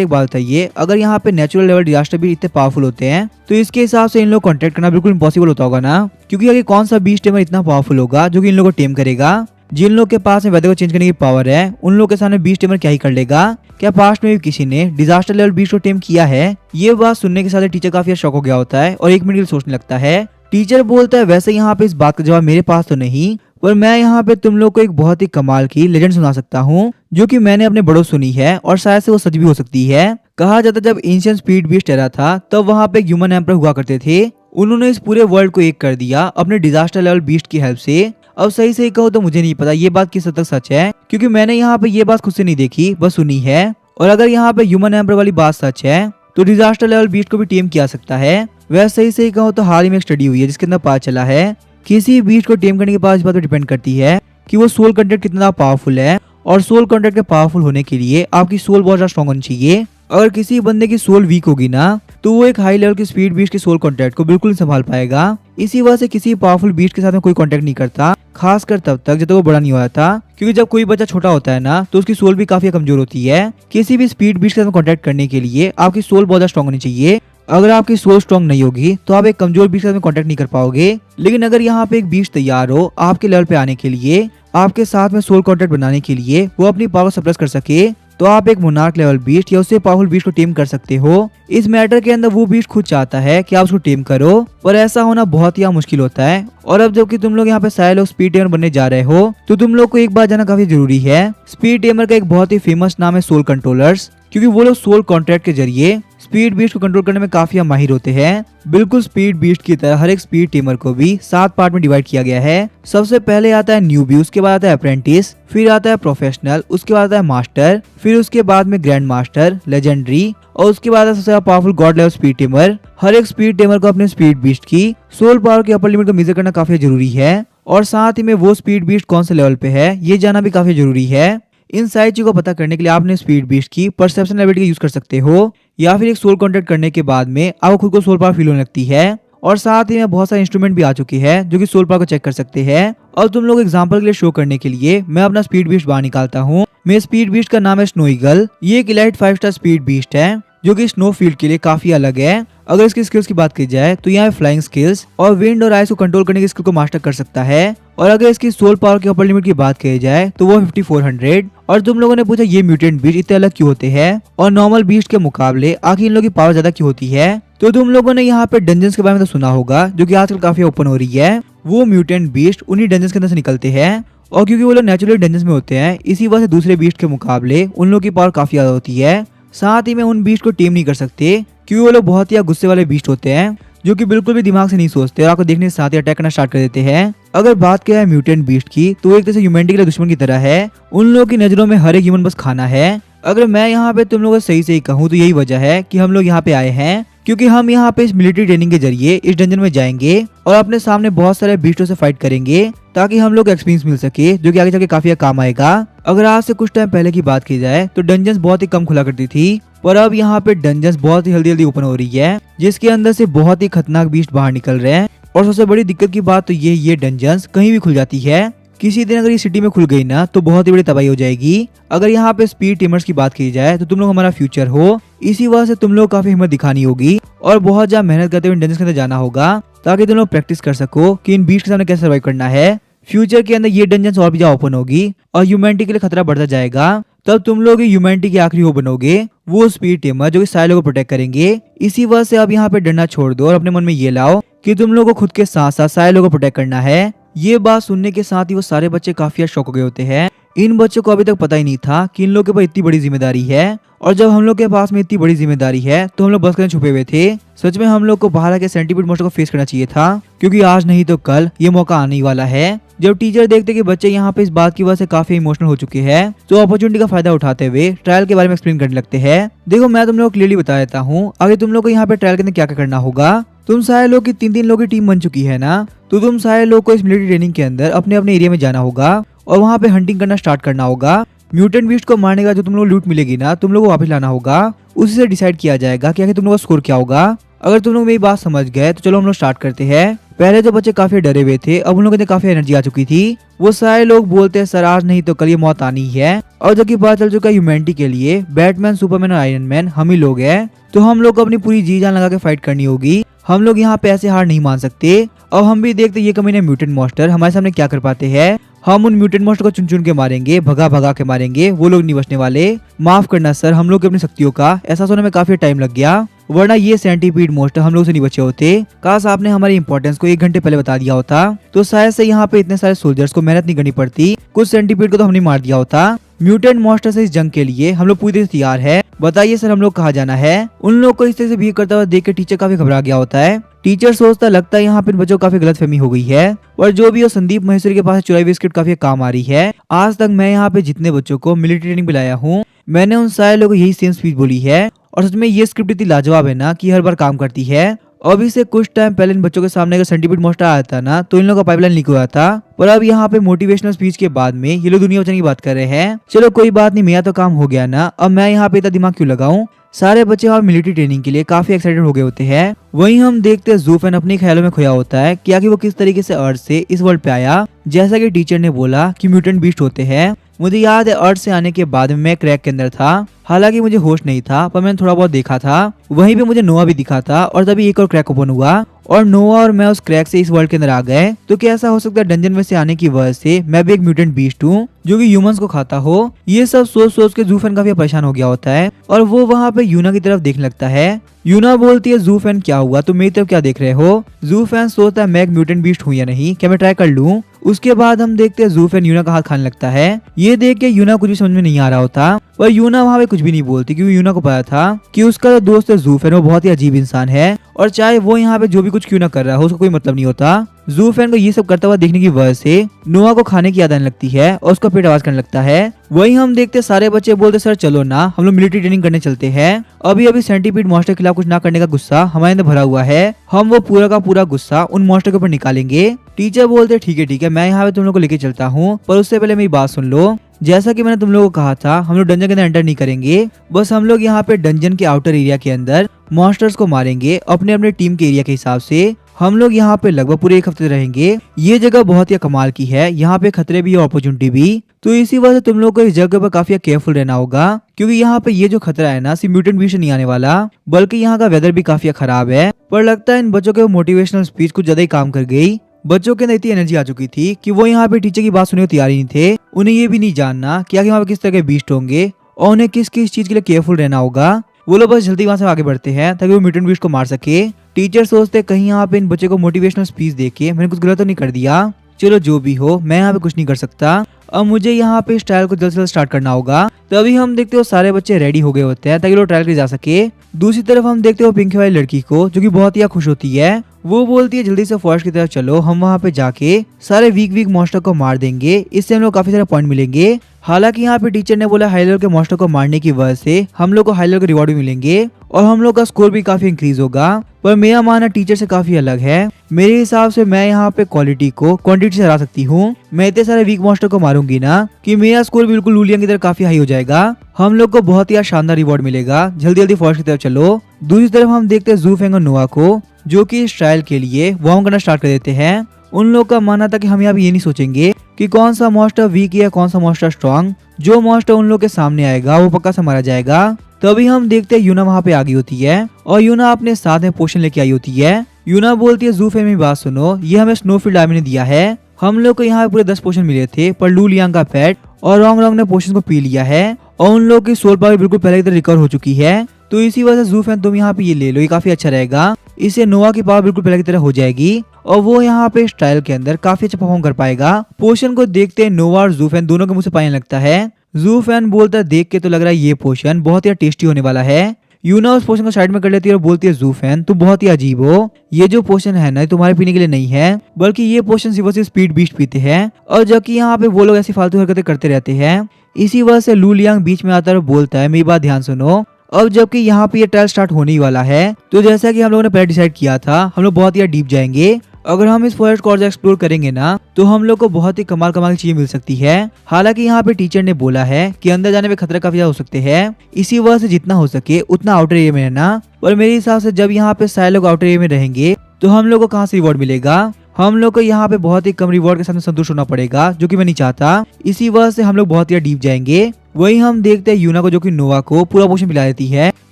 एक बात बताइए, अगर यहाँ पे नेचुरल लेवल डिजास्टर भी इतने पावरफुल होते हैं तो इसके हिसाब से इन लोग कॉन्टेक्ट करना बिल्कुल इम्पॉसिबल होता होगा ना, क्योंकि आगे कौन सा बीस्ट टेमर इतना पावरफुल होगा जो कि इन लोगों को टेम करेगा। जिन लोग के पास वेदर को चेंज करने की पावर है उन लोग के सामने बीस्ट टेमर क्या ही कर लेगा। क्या पास्ट में भी किसी ने डिजास्टर लेवल बीस्ट को टेम किया है? ये बात सुनने के साथ टीचर काफी शॉक हो गया होता है और 1 मिनट के लिए सोचने लगता है। टीचर बोलता है वैसे यहाँ पे इस बात का जवाब मेरे पास तो नहीं, पर मैं यहाँ पे तुम लोग को एक बहुत ही कमाल की लेजेंड सुना सकता हूँ जो कि मैंने अपने बड़ों सुनी है और शायद से वो सच भी हो सकती है। कहा जाता जब एंशिएंट स्पीड बीस्ट एरा था तब वहाँ पे एक ह्यूमन एम्पर हुआ करते थे। उन्होंने इस पूरे वर्ल्ड को एक कर दिया अपने डिजास्टर लेवल बीस्ट की हेल्प से। अब सही से कहो तो मुझे नहीं पता ये बात किस हद तक सच है, क्योंकि मैंने यहाँ पे ये बात खुद से नहीं देखी, बस सुनी है। और अगर यहाँ पे ह्यूमन एम्पर वाली बात सच है तो डिजास्टर लेवल बीस्ट को भी टेम किया सकता है। वैसे सही कहो तो हाल ही में एक स्टडी हुई है जिसके अंदर पता चला है किसी बीस्ट को टेम करने के बाद इस बात पर डिपेंड करती है कि वो सोल कंटेंट कितना पावरफुल है, और सोल कंटेंट के पावरफुल होने के लिए आपकी सोल बहुत ज्यादा स्ट्रॉन्ग होनी चाहिए। अगर किसी बंदे की सोल वीक होगी ना तो वो एक हाई लेवल की स्पीड बीस्ट के सोल कॉन्टैक्ट को बिल्कुल नहीं संभाल पाएगा। इसी वजह से किसी पावरफुल बीस्ट के साथ में कोई कांटेक्ट नहीं करता, खासकर तब तक जब तक वो बड़ा नहीं होता था, क्योंकि जब कोई बच्चा छोटा होता है ना तो उसकी सोल भी काफी कमजोर होती है। किसी भी स्पीड बीस्ट के साथ कांटेक्ट करने के लिए आपकी सोल बहुत ज्यादा स्ट्रॉन्ग होनी चाहिए। अगर आपकी सोल स्ट्रॉन्ग नहीं होगी तो आप एक कमजोर बीस्ट के साथ कांटेक्ट नहीं कर पाओगे। लेकिन अगर यहाँ पे एक बीस्ट तैयार हो आपके लेवल पे आने के लिए, आपके साथ में सोल कांटेक्ट बनाने के लिए, वो अपनी पावर सप्रेस कर सके, तो आप एक मोनार्क लेवल बीस्ट या उससे पावरफुल बीस्ट को टेम कर सकते हो। इस मैटर के अंदर वो बीस्ट खुद चाहता है कि आप उसको टेम करो, पर ऐसा होना बहुत ही मुश्किल होता है। और अब जबकि तुम लोग यहाँ पे सारे लोग स्पीड टेमर बनने जा रहे हो तो तुम लोग को एक बात जानना काफी जरूरी है। स्पीड टेमर का एक बहुत ही फेमस नाम है सोल कंट्रोलर्स, क्योंकि वो लोग सोल कॉन्ट्रैक्ट के जरिए स्पीड बीस्ट को कंट्रोल करने में काफी माहिर होते हैं। बिल्कुल स्पीड बीस्ट की तरह हर एक स्पीड टेमर को भी 7 पार्ट में डिवाइड किया गया है। सबसे पहले आता है न्यूबी, उसके बाद आता है अप्रेंटिस, फिर आता है प्रोफेशनल, उसके बाद आता है मास्टर, फिर उसके बाद में ग्रैंड मास्टर, लेजेंडरी, और उसके बाद सबसे powerful god level speed tamer. हर एक स्पीड टेमर को अपने स्पीड बीस्ट की सोल पावर की अपर लिमिट को मेजर करना काफी जरूरी है, और साथ ही में वो स्पीड बीस्ट कौन से लेवल पे है ये जानना भी काफी जरूरी है। इन सारी चीजों को पता करने के लिए आपने स्पीड बीस्ट की परसेप्शन एबिलिटी का यूज कर सकते हो, या फिर एक सोल कॉन्टैक्ट करने के बाद में आपको खुद को सोल पावर फील होने लगती है। और साथ ही में बहुत सारे इंस्ट्रूमेंट भी आ चुके हैं जो कि सोल पावर को चेक कर सकते हैं। और तुम लोग एग्जांपल के लिए शो करने के लिए मैं अपना स्पीड बीस्ट बाहर निकालता हूँ। मेरे स्पीड बीस्ट का नाम है स्नो ईगल। ये एक इलाइट 5 स्टार स्पीड बीस्ट है जो कि स्नो फील्ड के लिए काफी अलग है। अगर इसकी स्किल्स की बात की जाए तो यहाँ फ्लाइंग स्किल्स और विंड और आइस को कंट्रोल करने की स्किल को मास्टर कर सकता है। और अगर इसकी सोल पावर की अपर लिमिट की बात की जाए तो वो 5400। और तुम लोगों ने पूछा ये म्यूटेंट बीस्ट इतने अलग क्यों होते हैं और नॉर्मल बीस्ट के मुकाबले आखिर इन लोगों की पावर ज्यादा क्यों होती है, तो तुम लोगों ने यहाँ पे डंजन्स के बारे में तो सुना होगा जो कि आजकल काफी ओपन हो रही है। वो म्यूटेंट बीस्ट उन्हीं डंजन्स के अंदर से निकलते हैं, और क्योंकि वो लोग नेचुरली डंजन्स में होते हैं इसी वजह से दूसरे बीस्ट के मुकाबले उन लोगों की पावर काफी ज्यादा होती है। साथ ही में उन बीस्ट को टेम नहीं कर सकते क्योंकि वो लोग बहुत ही गुस्से वाले बीस्ट होते हैं जो कि बिल्कुल भी दिमाग से नहीं सोचते और आपको देखने के साथ ही अटैक करना स्टार्ट कर देते हैं। अगर बात किया है म्यूटेंट बीस्ट की तो एक तरह से ह्यूमैनिटी के लिए दुश्मन की तरह है। उन लोगों की नजरों में हर एक ह्यूमन बस खाना है। अगर मैं यहाँ पे तुम लोगों को सही से कहूँ तो यही वजह है कि हम लोग यहाँ पे आए हैं, क्योंकि हम यहाँ पे इस मिलिट्री ट्रेनिंग के जरिए इस डंजन में जाएंगे और अपने सामने बहुत सारे बीस्टों से फाइट करेंगे ताकि हम लोग एक्सपीरियंस मिल सके जो कि आगे जाके काफी काम आएगा। अगर आज से कुछ टाइम पहले की बात की जाए तो डंजन्स बहुत ही कम खुला करती थी, पर अब यहाँ पे डंजन्स बहुत ही जल्दी ओपन हो रही है जिसके अंदर से बहुत ही खतरनाक बीस्ट बाहर निकल रहे हैं। और सबसे बड़ी दिक्कत की बात तो ये डंजन्स कहीं भी खुल जाती है। किसी दिन अगर ये सिटी में खुल गई ना तो बहुत ही बड़ी तबाही हो जाएगी। अगर यहाँ पे स्पीड टीमर्स की बात की जाए तो तुम लोग हमारा फ्यूचर हो, इसी वजह से तुम लोग काफी हिम्मत दिखानी होगी और बहुत ज्यादा मेहनत करते हुए डंजन्स के अंदर जाना होगा ताकि तुम लोग प्रैक्टिस कर सको कि इन बीस्ट के सामने कैसे सर्वाइव करना है। फ्यूचर के अंदर ये डंजन्स और भी ज्यादा ओपन होगी और ह्यूमैनिटी के लिए खतरा बढ़ता जाएगा। तब तुम लोग ह्यूमैनिटी के आखिरी हो बनोगे, वो स्पीड टीमर जो कि सारे लोगों को प्रोटेक्ट करेंगे। इसी वजह से अब यहाँ पे डरना छोड़ दो और अपने मन में ये लाओ कि तुम लोगों को खुद के साथ साथ सारे लोगों को प्रोटेक्ट करना है। ये बात सुनने के साथ ही वो सारे बच्चे काफी शॉक हो गए होते हैं। इन बच्चों को अभी तक पता ही नहीं था कि इन लोगों के पास इतनी बड़ी जिम्मेदारी है, और जब हम लोग के पास में इतनी बड़ी जिम्मेदारी है तो हम लोग बस करने छुपे हुए थे। सच में हम लोग को बाहर आके सेंटीपीड मोस्टर को फेस करना चाहिए था, क्योंकि आज नहीं तो कल ये मौका आने वाला है। जब टीचर देखते कि बच्चे यहाँ पे इस बात की वजह से काफी इमोशनल हो चुके हैं तो अपॉर्चुनिटी का फायदा उठाते हुए ट्रायल के बारे में एक्सप्लेन करने लगते हैं। देखो मैं तुम लोग को क्लियरली बता देता हूँ आगे तुम लोग को यहाँ पे ट्रायल के अंदर क्या क्या करना होगा। तुम सारे लोग की 3-3 लोग की टीम बन चुकी है ना, तो तुम सारे लोग को इस मिलिट्री ट्रेनिंग के अंदर अपने अपने एरिया में जाना होगा और वहाँ पे हंटिंग करना स्टार्ट करना होगा। म्यूटेंट बीस्ट को मारने का जो तुम लोग लूट मिलेगी ना, तुम लोग को वापस लाना होगा। उसी से डिसाइड किया जाएगा कि आखिर तुम लोग का स्कोर क्या होगा। अगर तुम लोग मेरी बात समझ गए तो चलो हम लोग स्टार्ट करते हैं। पहले तो बच्चे काफी डरे हुए थे, अब उन लोगों के काफी एनर्जी आ चुकी थी। वो सारे लोग बोलते हैं सर आज नहीं तो कल ये मौत आनी ही है। और जबकि पता चल चुका है ह्यूमैनिटी के लिए बैटमैन, सुपरमैन और आयरन मैन हम ही लोग हैं, तो हम लोग को अपनी पूरी जी जान लगा के फाइट करनी होगी। हम लोग यहाँ पे ऐसे हार नहीं मान सकते। अब हम भी देखते ये कमीने म्यूटेंट मॉन्स्टर हमारे सामने क्या कर पाते हैं। हम उन म्यूटेंट मॉन्स्टर को चुन चुन के मारेंगे, भगा भगा के मारेंगे, वो लोग नहीं बचने वाले। माफ करना सर, हम लोग की अपनी शक्तियों का एहसास होने में काफी टाइम लग गया, वरना ये सेंटीपीड मॉन्स्टर हम लोग से नहीं बचे होते। काश आपने हमारी इंपॉर्टेंस को 1 घंटे पहले बता दिया होता, तो शायद से यहाँ पे इतने सारे सोल्जर्स को मेहनत नहीं करनी पड़ती। कुछ सेंटीपीड को तो हमने मार दिया होता। म्यूटेंट मॉन्स्टर से इस जंग के लिए हम लोग पूरी तरह से तैयार है। बताइए सर हम लोग कहाँ जाना है। उन लोग को इस तरह से बिहेव करता हुआ देख के टीचर काफी घबरा गया होता है। टीचर सोचता लगता है यहाँ पे इन बच्चों को काफी गलतफहमी हो गई है, और जो भी हो संदीप महेश्वरी के पास चुराई हुई स्क्रिप्ट काफी काम आ रही है। आज तक मैं यहाँ पे जितने बच्चों को मिलिट्री ट्रेनिंग पिलाया हूँ, मैंने उन सारे लोगों को यही सेम स्पीच बोली है। और सच में ये स्क्रिप्ट इतनी लाजवाब है ना कि हर बार काम करती है। अभी से कुछ टाइम पहले इन बच्चों के सामने अगर सेंटीपीड मॉन्स्टर आया था ना, तो इन लोगों का पाइपलाइन लीक हुआ था। पर अब यहाँ पे मोटिवेशनल स्पीच के बाद में ये लोग दुनिया बचाने की बात कर रहे हैं। चलो कोई बात नहीं, मेरा तो काम हो गया ना, अब मैं यहाँ पे इतना दिमाग क्यों लगाऊं। सारे बच्चे वहाँ मिलिट्री ट्रेनिंग के लिए काफी एक्साइटेड हो गए होते हैं। वहीं हम देखते हैं ज़ूफेन अपने ख्यालों में खोया होता है कि आखिर वो किस तरीके से अर्थ से इस वर्ल्ड पे आया। जैसा कि टीचर ने बोला कि म्यूटेंट बीस्ट होते हैं। मुझे याद है अर्थ से आने के बाद में मैं क्रैक के अंदर था, हालांकि मुझे होश नहीं था, पर मैंने थोड़ा बहुत देखा था। वहीं पे मुझे नोआ भी दिखा था, और तभी एक और क्रैक ओपन हुआ और नोआ और मैं उस क्रैक से इस वर्ल्ड के अंदर आ गए। तो क्या ऐसा हो सकता है डंजन में से आने की वजह से मैं भी एक म्यूटेंट बीस्ट हूँ जो कि ह्यूमंस को खाता हो। ये सब सोच सोच के ज़ूफेन काफी परेशान हो गया होता है, और वो वहाँ पे यूना की तरफ देखने लगता है। यूना बोलती है ज़ूफेन क्या हुआ, तुम मेरी तरफ क्या देख रहे हो। ज़ूफेन सोचता है मैं एक म्यूटेंट बीस्ट हूँ या नहीं, क्या मैं ट्राई कर लूँ। उसके बाद हम देखते हैं ज़ूफेन यूना का हाथ खाने लगता है। ये देख के यूना कुछ भी समझ में नहीं आ रहा होता, पर यूना वहाँ पे कुछ भी नहीं बोलती, क्योंकि यूना को पता था कि उसका जो दोस्त है ज़ूफेन वो बहुत ही अजीब इंसान है, और चाहे वो यहाँ पे जो भी कुछ क्यों ना कर रहा हो उसको कोई मतलब नहीं होता। ज़ूफेन को ये सब करता हुआ देखने की वजह से नोआ को खाने की याद आने लगती है और उसका पेट आवाज करने लगता है। वहीं हम देखते सारे बच्चे बोलते सर चलो ना हम लोग मिलिट्री ट्रेनिंग करने चलते हैं। अभी अभी सेंटीपीड मॉन्स्टर के खिलाफ कुछ ना करने का गुस्सा हमारे अंदर भरा हुआ है, हम वो पूरा का पूरा गुस्सा उन मॉन्स्टर के ऊपर निकालेंगे। टीचर बोलते ठीक है मैं यहाँ पे तुम लोग को लेके चलता हूँ, पर उससे पहले मेरी बात सुन लो। जैसा कि मैंने तुम लोगों को कहा था हम लोग डंजन के अंदर एंटर नहीं करेंगे, बस हम लोग यहाँ पे डंजन के आउटर एरिया के अंदर मॉन्स्टर्स को मारेंगे अपने अपने टीम के एरिया के हिसाब से। हम लोग यहाँ पे लगभग पूरे 1 हफ्ते रहेंगे। ये जगह बहुत ही कमाल की है, यहाँ पे खतरे भी और अपॉर्चुनिटी भी, तो इसी वजह से तुम लोग को इस जगह पर काफी केयरफुल रहना होगा, क्योंकि यहाँ पे ये जो खतरा है ना सिर्फ म्यूटेंट बीस्ट नहीं आने वाला, बल्कि यहाँ का वेदर भी काफी खराब है। पर लगता है इन बच्चों के मोटिवेशनल स्पीच कुछ ज्यादा ही काम कर गई। बच्चों के अंदर इतनी एनर्जी आ चुकी थी कि वो यहाँ पे टीचर की बात सुनने को तैयार ही नहीं थे। उन्हें ये भी नहीं जानना कि आगे वहाँ पे किस तरह के बीस्ट होंगे और उन्हें किस किस चीज के लिए केयरफुल रहना होगा। वो लोग बस जल्दी वहाँ से आगे बढ़ते हैं ताकि वो म्यूटेंट बीस्ट को मार सके। टीचर सोचते कहीं यहाँ पे इन बच्चे को मोटिवेशनल स्पीच देके मैंने कुछ गलत तो नहीं कर दिया। चलो जो भी हो, मैं यहाँ पे कुछ नहीं कर सकता। अब मुझे यहाँ पे इस ट्रायल को जल्द से जल्द स्टार्ट करना होगा। तभी हम देखते हो सारे बच्चे रेडी हो गए होते हैं ताकि वो ट्रायल के जा सके। दूसरी तरफ हम देखते हो पिंकी वाली लड़की को, जो कि बहुत ही खुश होती है। वो बोलती है जल्दी से फॉरेस्ट की तरफ चलो, हम वहाँ पे जाके सारे वीक मॉन्स्टर को मार देंगे, इससे हम लोग काफी सारे पॉइंट मिलेंगे। हालांकि यहाँ पे टीचर ने बोला हाई लेवल के मॉन्स्टर को मारने की वजह से हम लोग को हाई लेवल के रिवॉर्ड भी मिलेंगे और हम लोग का स्कोर भी काफी इंक्रीज होगा। पर मेरा मानना टीचर से काफी अलग है। मेरे हिसाब से मैं यहाँ पे क्वालिटी को क्वांटिटी से हरा सकती हूँ। मैं इतने सारे वीक मॉन्स्टर को मारूंगी ना कि मेरा स्कोर बिल्कुल लूलियन की तरह काफी हाई हो जाएगा। हम लोग को बहुत ही शानदार रिवॉर्ड मिलेगा। जल्दी जल्दी फॉरेस्ट की तरफ चलो। दूसरी तरफ हम देखते हैं ज़ूफेंग और नोआ को, जो कि इस ट्रायल के लिए वार्म करना स्टार्ट कर देते हैं। उन लोग का मानना था कि हम यहाँ पे ये नहीं सोचेंगे कि कौन सा मॉन्स्टर वीक है कौन सा मॉन्स्टर स्ट्रॉन्ग, जो मॉन्स्टर उन लोग के सामने आएगा वो पक्का से मारा जाएगा। तभी हम देखते हैं यूना वहाँ पे आ गई होती है और यूना अपने साथ में पोशन लेके आई होती है। यूना बोलती है ज़ूफेंग मेरी बात सुनो, ये हमें स्नोफील्ड आर्मी ने दिया है। हम लोग को यहाँ पे पूरे 10 पोशन मिले थे, पर लू लियांग का पेट और रॉन्ग ने पोशन को पी लिया है और उन लोग की सोल पावर बिल्कुल पहले की तरह रिकवर हो चुकी है। तो इसी वजह से ज़ूफेंग तुम यहाँ पे ये ले लो, ये काफी अच्छा रहेगा। इससे नोआ की पावर बिल्कुल पहले की तरह हो जाएगी और वो यहाँ पे इस ट्रायल के अंदर काफी अच्छा परफॉर्म कर पाएगा। पोशन को देखते हैं नोआ और ज़ूफेंग दोनों के मुंह से पानी लगता है। ज़ूफेंग बोलता है देख के तो लग रहा है ये पोशन बहुत ही टेस्टी होने वाला है। यूना उस पोशन को साइड में कर लेती है और बोलती है ज़ूफेंग तुम बहुत ही अजीब हो, ये जो पोशन है ना तुम्हारे पीने के लिए नहीं है, बल्कि ये पोशन सिर्फ स्पीड बीस्ट पीते हैं। और जबकि यहाँ पे वो लोग ऐसी फालतू हरकतें करते रहते हैं। इसी वजह से लू लियांग बीच में आता है और बोलता है मेरी बात ध्यान सुनो, अब जबकि यहाँ पे ये ट्रायल स्टार्ट होने ही वाला है, तो जैसा कि हम लोगों ने पहले डिसाइड किया था, हम लोग बहुत ही डीप जाएंगे। अगर हम इस फॉरेस्ट को और एक्सप्लोर करेंगे ना, तो हम लोग को बहुत ही कमाल कमाल की चीजें मिल सकती है। हालांकि यहाँ पे टीचर ने बोला है कि अंदर जाने में खतरा काफी ज्यादा हो सकते हैं, इसी वजह से जितना हो सके उतना आउटर एरिया में रहना। पर मेरे हिसाब से जब यहाँ पे सारे लोग आउटर एरिया में रहेंगे तो हम लोग को कहाँ से रिवॉर्ड मिलेगा? हम लोग को यहाँ पे बहुत ही कम रिवॉर्ड के साथ संतुष्ट होना पड़ेगा, जो कि मैं नहीं चाहता। इसी वजह से हम लोग बहुत ही डीप जाएंगे। वही हम देखते हैं यूना को, जो कि नोवा को पूरा पोशन पिला देती है।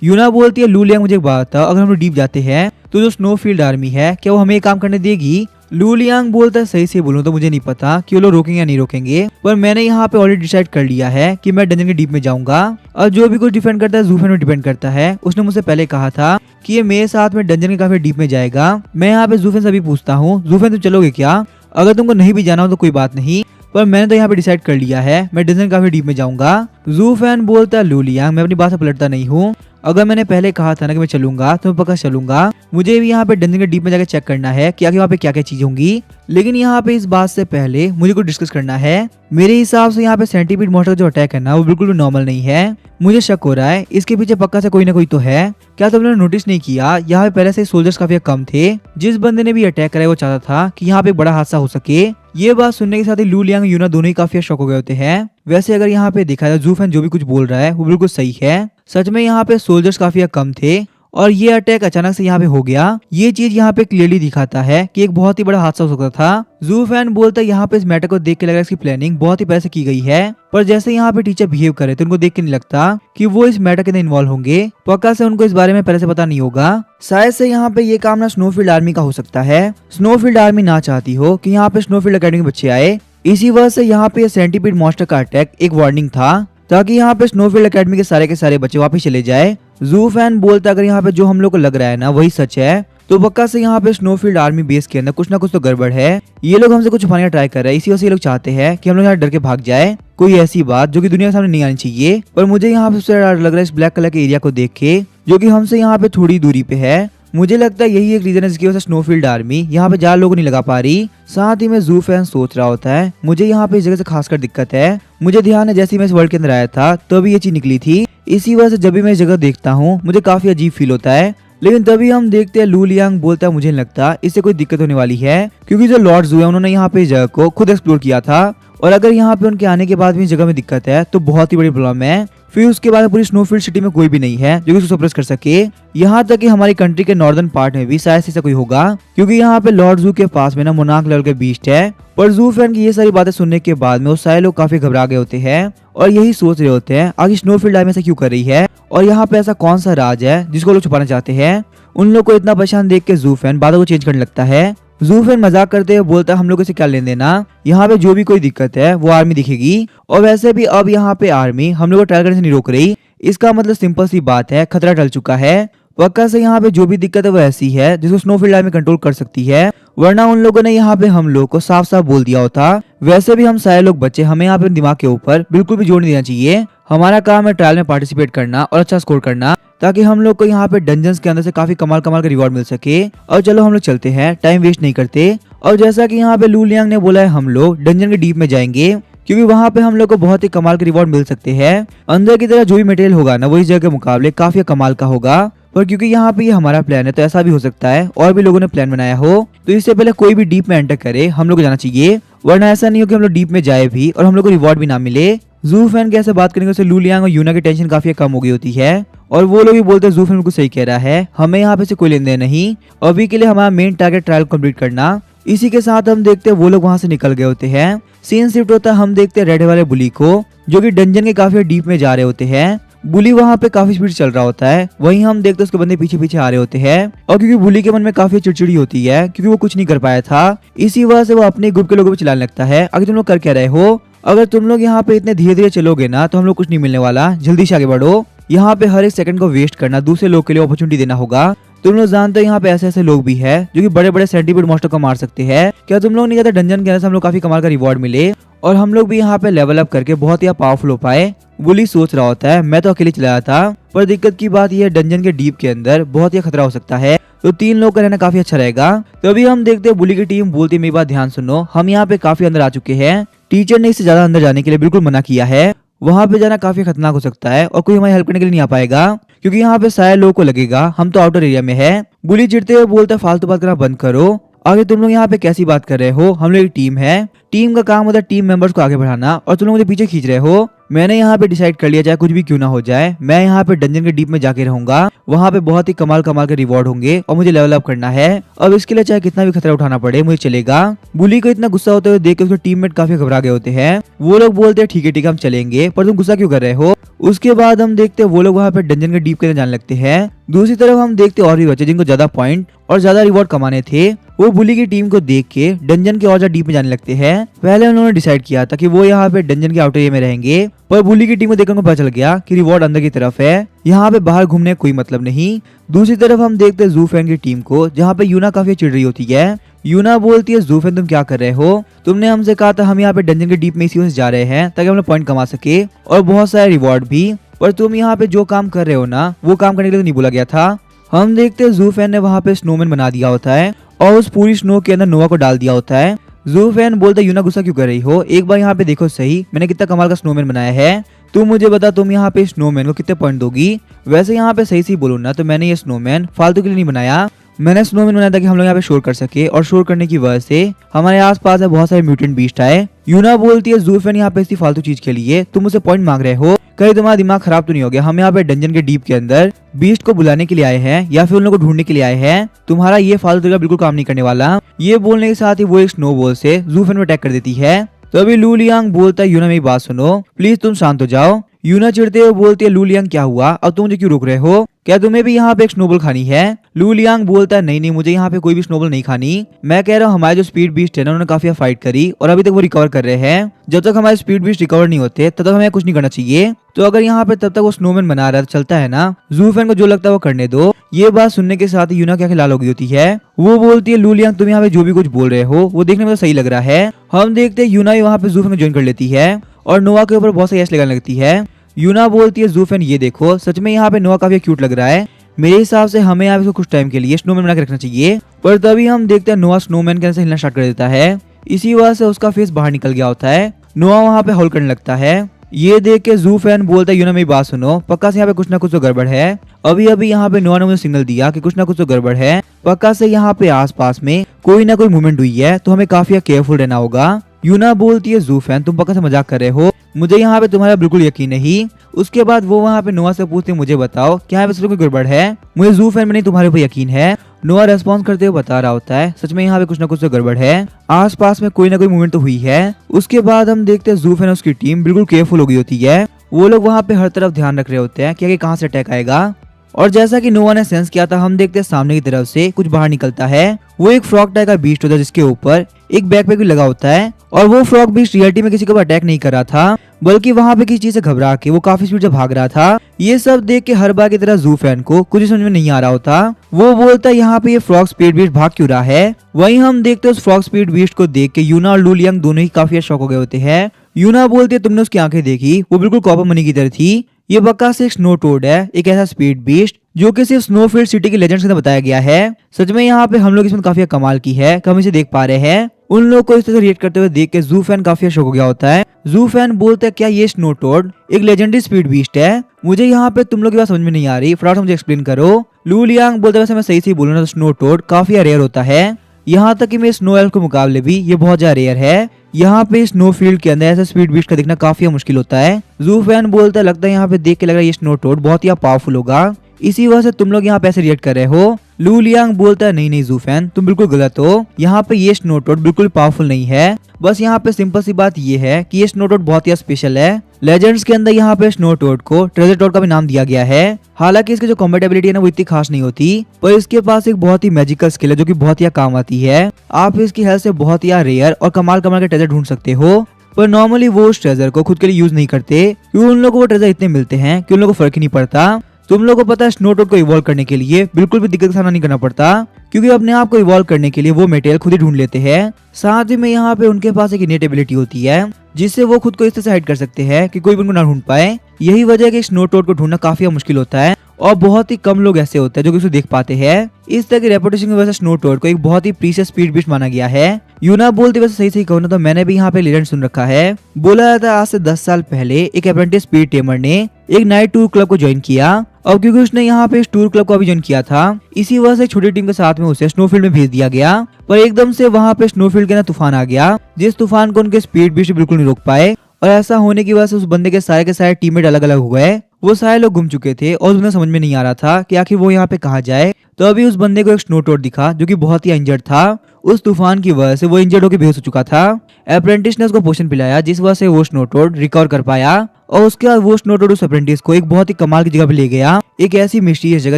यूना बोलती है, लू लियांग मुझे एक बात था, अगर हम लोग डीप जाते हैं तो जो स्नोफील्ड आर्मी है क्या वो हमें ये काम करने देगी? लू लियांग बोलता है, सही से बोलूं तो मुझे नहीं पता कि वो लोग रोकेंगे या नहीं रोकेंगे, पर मैंने यहाँ पे ऑलरेडी डिसाइड कर लिया है कि मैं डंजन के डीप में जाऊंगा। और जो भी कुछ डिपेंड करता है ज़ूफेन में डिपेंड करता है। उसने मुझसे पहले कहा था कि ये मेरे साथ में डंजन के काफी डीप में जाएगा। मैं यहाँ पे ज़ूफेन से भी पूछता हूँ, ज़ूफेन तुम चलोगे क्या? अगर तुमको नहीं भी जाना हो तो कोई बात नहीं, पर मैंने तो यहाँ पे डिसाइड कर लिया है, मैं डंजन काफी डीप में जाऊंगा। ज़ूफेन बोलता है, लू लियांग मैं अपनी बात से पलटता नहीं हूँ। अगर मैंने पहले कहा था ना कि मैं चलूंगा तो मैं पक्का चलूंगा। मुझे भी यहाँ पे डंजन के डीप में जाकर चेक करना है कि आगे वहाँ पे क्या क्या चीज होंगी। लेकिन यहाँ पे इस बात से पहले मुझे कुछ डिस्कस करना है। मेरे हिसाब से यहाँ पे सेंटीपीड मॉन्स्टर का जो अटैक है ना, वो बिल्कुल भी नॉर्मल नहीं है। मुझे शक हो रहा है इसके पीछे पक्का से कोई ना कोई तो है। क्या तुमने नोटिस नहीं किया यहाँ पे पहले से सोल्जर्स काफी कम थे? जिस बंदे ने भी अटैक कराया वो चाहता था कि यहाँ पे बड़ा हादसा हो सके। ये बात सुनने के साथ ही लू लियांग यूना दोनों ही काफी शॉक हो गए होते हैं। वैसे अगर यहाँ पे देखा जाए, ज़ूफेन जो भी कुछ बोल रहा है वो बिल्कुल सही है। सच में यहाँ पे सोल्जर्स काफी कम थे और ये अटैक अचानक से यहाँ पे हो गया। ये चीज यहाँ पे क्लियरली दिखाता है कि एक बहुत ही बड़ा हादसा हो सकता था। ज़ूफेन बोलता है, यहाँ पे इस मैटर को देख के लग रहा है इसकी प्लानिंग बहुत ही पहले से की गई है, पर जैसे यहाँ पे टीचर बिहेव करे तो उनको देख के नहीं लगता कि वो इस मैटर के अंदर इन्वॉल्व होंगे। पक्का से उनको इस बारे में पहले से पता नहीं होगा। शायद से यहाँ पे ये काम ना स्नोफील्ड आर्मी का हो सकता है। स्नोफील्ड आर्मी ना चाहती हो कि यहाँ पे स्नोफील्ड अकेडमी के बच्चे आए, इसी वजह से यहाँ पे सेंटीपीड मॉन्स्टर का अटैक एक वार्निंग था, ताकि यहाँ पे स्नोफील्ड एकेडमी के सारे बच्चे वापस चले जाए। ज़ूफेन बोलता अगर यहाँ पे जो हम लोग को लग रहा है ना वही सच है, तो पक्का से यहाँ पे स्नोफील्ड आर्मी बेस के अंदर कुछ ना कुछ तो गड़बड़ है। ये लोग हमसे कुछ छुपाने का ट्राई कर रहे हैं, इसी वजह से ये लोग चाहते हैं कि हम लोग यहाँ डर के भाग जाए। कोई ऐसी बात जो कि दुनिया के सामने नहीं आनी चाहिए। पर मुझे यहाँ पे सबसे डर लग रहा है इस ब्लैक कलर के एरिया को देख के, जो कि हमसे यहाँ पे थोड़ी दूरी पे है। मुझे लगता है यही एक रीजन है जिसकी वजह से स्नोफील्ड आर्मी यहाँ पे ज्यादा लोग नहीं लगा पा रही। साथ ही में ज़ूफेन सोच रहा होता है, मुझे यहाँ पे इस जगह से खासकर दिक्कत है। मुझे ध्यान है जैसे ही मैं इस वर्ल्ड के अंदर आया था तभी ये चीज निकली थी, इसी वजह से जब भी मैं इस जगह देखता हूँ मुझे काफी अजीब फील होता है। लेकिन तभी हम देखते हैं लू लियांग बोलता है, मुझे नहीं लगता इससे कोई दिक्कत होने वाली है, क्योंकि जो लॉर्ड ज़ू है उन्होंने यहाँ पे इस जगह को खुद एक्सप्लोर किया था। और अगर यहाँ पे उनके आने के बाद भी इस जगह में दिक्कत है तो बहुत ही बड़ी प्रॉब्लम है। फिर उसके बाद पूरी स्नोफील्ड सिटी में कोई भी नहीं है जो कि उसको सप्रेस कर सके। यहाँ तक कि हमारी कंट्री के नॉर्दर्न पार्ट में भी शायद से कोई होगा, क्योंकि यहाँ पे लॉर्ड ज़ू के पास में ना मोनार्क लेवल के बीस्ट है। पर ज़ूफेन की ये सारी बातें सुनने के बाद में वो सारे लोग काफी घबरा गए होते हैं और यही सोच रहे होते हैं आगे स्नोफील्ड आर्मी ऐसा क्यों कर रही है और यहाँ पे ऐसा कौन सा राज है जिसको लोग छुपाना चाहते हैं। उन लोग को इतना परेशान देख के ज़ूफेन बातों को चेंज करने लगता है। ज़ूफेन मजाक करते हुए बोलता है, हम लोगों से क्या लेन देना, यहाँ पे जो भी कोई दिक्कत है वो आर्मी दिखेगी। और वैसे भी अब यहाँ पे आर्मी हम लोग को ट्रायल करने से नहीं रोक रही, इसका मतलब सिंपल सी बात है, खतरा टल चुका है। पक्का से यहाँ पे जो भी दिक्कत है वो ऐसी है जिसको स्नोफील्ड आर्मी कंट्रोल कर सकती है, वरना उन लोगों ने यहाँ पे हम लोग को साफ साफ बोल दिया होता। वैसे भी हम सारे लोग बच्चे, हमें यहाँ पे दिमाग के ऊपर बिल्कुल भी जोर नहीं देना चाहिए। हमारा काम है ट्रायल में पार्टिसिपेट करना और अच्छा स्कोर करना, ताकि हम लोग को यहाँ पे डंजन्स के अंदर से काफी कमाल कमाल का रिवॉर्ड मिल सके। और चलो हम लोग चलते हैं, टाइम वेस्ट नहीं करते। और जैसा कि यहाँ पे लू लियांग ने बोला है, हम लोग डंजन के डीप में जाएंगे, क्योंकि वहाँ पे हम लोग को बहुत ही कमाल के रिवॉर्ड मिल सकते हैं। अंदर की तरह जो भी मटेरियल होगा ना वो इस जगह के मुकाबले काफी कमाल का होगा। पर क्योंकि यहाँ पे ये हमारा प्लान है तो ऐसा भी हो सकता है और भी लोगों ने प्लान बनाया हो, तो इससे पहले कोई भी डीप में एंटर करे हम लोग को जाना चाहिए, वरना ऐसा नहीं हो कि हम लोग डीप में जाए भी और हम लोग को रिवॉर्ड भी ना मिले। ज़ूफेन के ऐसे बात करने से लू लियांग और यूना की टेंशन काफी कम हो गई होती है और वो लोग भी बोलते हैं ज़ूफेन बिल्कुल सही कह रहा है, हमें यहाँ पे से कोई लेन देन नहीं, अभी के लिए हमारा मेन टारगेट ट्रायल कंप्लीट करना। इसी के साथ हम देखते हैं वो लोग वहाँ से निकल गए होते हैं। सीन शिफ्ट होता है, हम देखते हैं रेड वाले बुली को जो कि डंजन के काफी डीप में जा रहे होते हैं। बुली वहाँ पे काफी स्पीड चल रहा होता है, वहीं हम देखते हैं उसके बंदे पीछे पीछे आ रहे होते हैं। और क्योंकि बुली के मन में काफी चिड़चिड़ी होती है क्योंकि वो कुछ नहीं कर पाया था, इसी वजह से वो अपने ग्रुप के लोगों पे चिल्लाने लगता है, आगे तुम लोग कर क्या रहे हो, अगर तुम लोग यहाँ पे इतने धीरे धीरे चलोगे ना तो हम लोग कुछ नहीं मिलने वाला, जल्दी से आगे बढ़ो। यहाँ पे हर एक सेकंड को वेस्ट करना दूसरे लोग के लिए अपॉर्चुनिटी देना होगा। तुम लोग जानते हो यहाँ पे ऐसे ऐसे लोग भी है जो कि बड़े बड़े सेंटीपीड मॉन्स्टर को मार सकते हैं। क्या तुम लोग नहीं कहते डंजन के अंदर हम लोग काफी कमाल का रिवॉर्ड मिले और हम लोग भी यहाँ पे लेवल अप करके बहुत ही पावरफुल हो पाए। बुली सोच रहा होता है, मैं तो अकेले चलाया था, पर दिक्कत की बात यह है डंजन के डीप के अंदर बहुत ही खतरा हो सकता है, तो 3 लोग का रहना काफी अच्छा रहेगा। तो अभी हम देखते हैं बुली की टीम बोलती, मेरी बात ध्यान सुनो, हम यहाँ पे काफी अंदर आ चुके हैं, टीचर ने इससे ज्यादा अंदर जाने के लिए बिल्कुल मना किया है, वहाँ पे जाना काफी खतरनाक हो सकता है और कोई हमारी हेल्प करने के लिए नहीं आ पाएगा। क्योंकि यहाँ पे शायद लोगों को लगेगा हम तो आउटर एरिया में है। बुली चिढ़ते हुए बोलता है फालतू बात करना बंद करो, आगे तुम लोग यहाँ पे कैसी बात कर रहे हो, हम लोग एक टीम है, टीम का काम होता है टीम मेंबर्स को आगे बढ़ाना और तुम लोग मुझे पीछे खींच रहे हो। मैंने यहाँ पे डिसाइड कर लिया चाहे कुछ भी क्यों ना हो जाए, मैं यहाँ पे डंजन के डीप में जाके रहूंगा, वहाँ पे बहुत ही कमाल कमाल के रिवॉर्ड होंगे और मुझे लेवल अप करना है। अब इसके लिए चाहे कितना भी खतरा उठाना पड़े मुझे चलेगा। बुली को इतना गुस्सा होते हुए देख के उसके टीममेट काफी घबरा गए होते हैं। वो लोग बोलते हैं ठीक है हम चलेंगे, पर तुम गुस्सा क्यों कर रहे हो। उसके बाद हम देखते हैं वो लोग वहाँ पे डंजन के डीप के अंदर जाने लगते हैं। दूसरी तरफ हम देखते और भी बच्चे जिनको ज्यादा पॉइंट और ज्यादा रिवॉर्ड कमाने थे, वो बुली की टीम को देख के डंजन के और ज्यादा डीप में जाने लगते हैं। पहले उन्होंने डिसाइड किया था कि वो यहाँ पे डंजन के आउटर एरिया में रहेंगे, पर बुली की टीम को देखकर उनको पता चल गया कि रिवॉर्ड अंदर की तरफ है, यहाँ पे बाहर घूमने का कोई मतलब नहीं। दूसरी तरफ हम देखते हैं ज़ूफेन की टीम को, जहाँ पे यूना काफी चिढ़ रही होती है। यूना बोलती है ज़ूफेन तुम क्या कर रहे हो, तुमने हमसे कहा था हम यहाँ पे डंजन के डीप में इसी वजह से जा रहे हैं ताकि हम लोग पॉइंट कमा सके और बहुत सारे रिवॉर्ड भी, पर तुम यहाँ पे जो काम कर रहे हो ना वो काम करने के लिए तो नहीं बोला गया था। हम देखते हैं ज़ूफेन ने वहाँ पे स्नोमैन बना दिया होता है और उस पूरी स्नो के अंदर नोआ को डाल दिया होता है। ज़ूफेन बोलता है यूना गुस्सा क्यों कर रही हो, एक बार यहाँ पे देखो सही मैंने कितना कमाल का स्नोमैन बनाया है, तुम मुझे बता तुम यहाँ पे स्नोमैन को कितने पॉइंट दोगी। वैसे यहाँ पे सही बोलो ना तो मैंने ये स्नोमैन फालतू के लिए नहीं बनाया, मैंने स्नोमैन बनाया था कि हम लोग यहाँ पे शोर कर सके और शोर करने की वजह से हमारे आसपास है बहुत सारे म्यूटेंट बीस्ट आए। यूना बोलती है ज़ूफेन यहाँ पे इसी फालतू चीज के लिए तुम मुझसे पॉइंट मांग रहे हो, कहीं तुम्हारा दिमाग खराब तो नहीं हो गया, हम यहाँ पे डंजन के डीप के अंदर बीस्ट को बुलाने के लिए आए हैं या फिर उन लोगों को ढूंढने के लिए आए हैं, तुम्हारा ये फालतू तरीका बिल्कुल काम नहीं करने वाला। ये बोलने के साथ ही वो एक स्नोबॉल से ज़ूफेन पे अटैक कर देती है। तो अभी लू लियांग बोलता है यूना मेरी बात सुनो प्लीज तुम शांत हो जाओ। यूना चिढ़ते हुए बोलती है लू लियांग क्या हुआ, अब तुम मुझे क्यों रोक रहे हो, क्या तुम्हें भी यहाँ पे एक स्नोबॉल खानी है। लू लियांग बोलता है नहीं मुझे यहाँ पे कोई भी स्नोबॉल नहीं खानी, मैं कह रहा हूँ हमारे जो स्पीड बीस्ट है ना उन्होंने काफी फाइट करी और अभी तक वो रिकवर कर रहे हैं, जब तक हमारे स्पीड बीस्ट रिकवर नहीं होते तब तक हमें कुछ नहीं करना चाहिए। तो अगर यहाँ पे तब तक वो स्नोमैन बना रहा चलता है ना, ज़ूफेन को जो लगता है वो करने दो। ये बात सुनने के साथ यूना क्या लाल हो गई होती है। वो बोलती है लू लियांग तुम यहाँ पे जो भी कुछ बोल रहे हो वो देखने में तो सही लग रहा है। हम देखते हैं यूना वहाँ पे ज़ूफेन को ज्वाइन कर लेती है और नोआ के ऊपर बहुत सारी ऐश लगाने लगती है। यूना बोलती है ज़ूफेन ये देखो सच में यहाँ पे नोआ काफी क्यूट लग रहा है, मेरे हिसाब से हमें यहाँ पे कुछ टाइम के लिए स्नोमैन बना के रखना चाहिए। पर तभी हम देखते हैं नोआ स्नोमैन के अंदर से हिलना स्टार्ट कर देता है, इसी वजह से उसका फेस बाहर निकल गया होता है। नोआ वहाँ पे हॉल करने लगता है। ये देख के ज़ूफेन बोलता है यूना मेरी बात सुनो, पक्का से यहाँ पे कुछ ना कुछ तो गड़बड़ है, अभी अभी यहाँ पे नोआ ने मुझे सिग्नल दिया कि कुछ ना कुछ तो गड़बड़ है, पक्का से यहाँ पे आसपास में कोई ना कोई मूवमेंट हुई है तो हमें काफी केयरफुल रहना होगा। यूना बोलती है ज़ूफेन तुम पक्का से मजाक कर रहे हो, मुझे यहाँ पे तुम्हारा बिल्कुल यकीन नहीं। उसके बाद वो वहाँ पे नोआ से पूछते मुझे बताओ क्या यहाँ पे सच में गड़बड़ है, मुझे ज़ूफेन में नहीं तुम्हारे ऊपर यकीन है। नोआ रेस्पॉन्स करते हुए बता रहा होता है सच में यहाँ पे कुछ ना कुछ तो गड़बड़ है, आसपास में कोई ना कोई मूवमेंट तो हुई है। उसके बाद हम देखते हैं ज़ूफेन और उसकी टीम बिल्कुल केयरफुल हो गई होती है, वो लोग वहाँ पे हर तरफ ध्यान रख रहे होते हैं कि आगे कहाँ से अटैक आएगा। और जैसा कि नोआ ने सेंस किया था हम देखते हैं सामने की तरफ से कुछ बाहर निकलता है, वो एक फ्रॉग टाइप का बीस्ट होता है जिसके ऊपर एक बैकपैक भी लगा होता है और वो फ्रॉग बीस्ट रियलिटी में किसी को अटैक नहीं कर रहा था बल्कि वहाँ पे किसी चीज से घबरा के वो काफी स्पीड से भाग रहा था। ये सब देख के हर बार की तरह ज़ूफेन को कुछ समझ में नहीं आ रहा होता, वो बोलता है यहाँ पे ये फ्रॉग स्पीड बीस्ट भाग क्यों रहा है। वहीं हम देखते हैं उस फ्रॉग स्पीड बीस्ट को देख के यूना और लू लियांग दोनों ही काफी शॉक हो गए होते हैं। यूना बोलती है तुमने उसकी आंखें देखी, वो बिल्कुल कॉपर मनी की तरह थी, ये पक्का से एक स्नो टोड है, एक ऐसा स्पीड बीस्ट जो कि सिर्फ स्नोफील्ड सिटी के लेजेंड्स के अंदर बताया गया है। सच में यहाँ पे हम लोग इसमें काफी कमाल की है कि हम इसे देख पा रहे हैं। उन लोग को इस तरह से रिएक्ट करते हुए देख के ज़ूफेन काफी शॉक हो गया होता है। ज़ूफेन बोलता है क्या ये स्नो टोड एक लेजेंडरी स्पीड बीस्ट है, मुझे यहाँ पे तुम लोग की बात समझ में नहीं आ रही, फटाफट मुझे एक्सप्लेन करो। लू लियांग बोलते वैसे मैं सही बोलूँ ना तो स्नो टोड काफी रेयर होता है, यहाँ तक कि मेरे स्नो एल्फ के मुकाबले भी ये बहुत ज्यादा रेयर है, यहाँ पे स्नो फील्ड के अंदर ऐसे स्पीड बीस्ट का देखना काफी मुश्किल होता है। ज़ूफेन बोलता है लगता है यहाँ पे देख के लग रहा है ये स्नो टोड बहुत ही पावरफुल होगा, इसी वजह से तुम लोग यहाँ पे ऐसे रिएक्ट कर रहे हो। लू लियांग बोलता है नहीं ज़ूफेन तुम बिल्कुल गलत हो, यहाँ पे ये स्नो टोड बिल्कुल पावरफुल नहीं है, बस यहाँ पे सिंपल सी बात ये है कि ये स्नो टोड बहुत ही स्पेशल है, लेजेंड्स के अंदर यहाँ पे स्नो टोड को ट्रेजर टोड का भी नाम दिया गया है। हालांकि इसकी जो कॉम्बेटेबिलिटी है ना वो इतनी खास नहीं होती, पर इसके पास एक बहुत ही मैजिकल स्किल है जो कि बहुत ही काम आती है, आप इसकी हेल्प से बहुत ही रेयर और कमाल कमाल के ट्रेजर ढूंढ सकते हो। पर नॉर्मली वो उस ट्रेजर को खुद के लिए यूज नहीं करते क्योंकि उन लोगों को वो ट्रेजर इतने मिलते हैं कि उन लोगों को फर्क ही नहीं पड़ता। तुम लोगों को पता है स्नो टोड को इवॉल्व करने के लिए बिल्कुल भी दिक्कत का सामना नहीं करना पड़ता क्योंकि अपने आप को इवॉल्व करने के लिए वो मटेरियल खुद ही ढूंढ लेते हैं। साथ ही में यहाँ पे उनके पास एक इनेट एबिलिटी होती है जिससे वो खुद को इस तरह से हाइड कर सकते हैं कि कोई भी उनको ना ढूंढ पाए। यही वजह है कि स्नो टोड को ढूंढना काफी मुश्किल होता है और बहुत ही कम लोग ऐसे होते हैं जो कि उसे देख पाते हैं। इस तरह की रेपुटेशन की वजह से स्नो टोड को एक बहुत ही प्रीशियस स्पीड बीस्ट माना गया है। यूना बोलते वैसे सही सही कहूँ ना तो मैंने भी यहाँ पे लेजेंड सुन रखा है। बोला जाता है आज से 10 साल पहले एक अप्रेंटिस स्पीड टेमर ने एक नाइट टूर क्लब को ज्वाइन किया और क्योंकि उसने यहाँ पे इस टूर क्लब को अभी ज्वाइन किया था, इसी वजह से छोटी टीम के साथ में उसे स्नोफील्ड में भेज दिया गया। पर एकदम से वहाँ पे स्नोफील्ड के ना तूफान आ गया, जिस तूफान को उनके स्पीड बीस्ट बिल्कुल नहीं रोक पाए और ऐसा होने की वजह से उस बंदे के सारे टीममेट अलग अलग हो गए। वो सारे लोग घूम चुके थे और उन्हें समझ में नहीं आ रहा था कि आखिर वो यहाँ पे कहाँ जाए। तो अभी उस बंदे को एक स्नो टोड दिखा जो कि बहुत ही इंजर्ड था। उस तूफान की वजह से वो इंजर्ड होकर बेहोश हो चुका था। अप्रेंटिस ने उसको पोशन पिलाया जिस वजह से वो स्नो टोड रिकवर कर पाया और उसके बाद वो स्नो टोड उस अप्रेंटिस को एक बहुत ही कमाल की जगह पे ले गया, एक ऐसी मिस्टीरियस जगह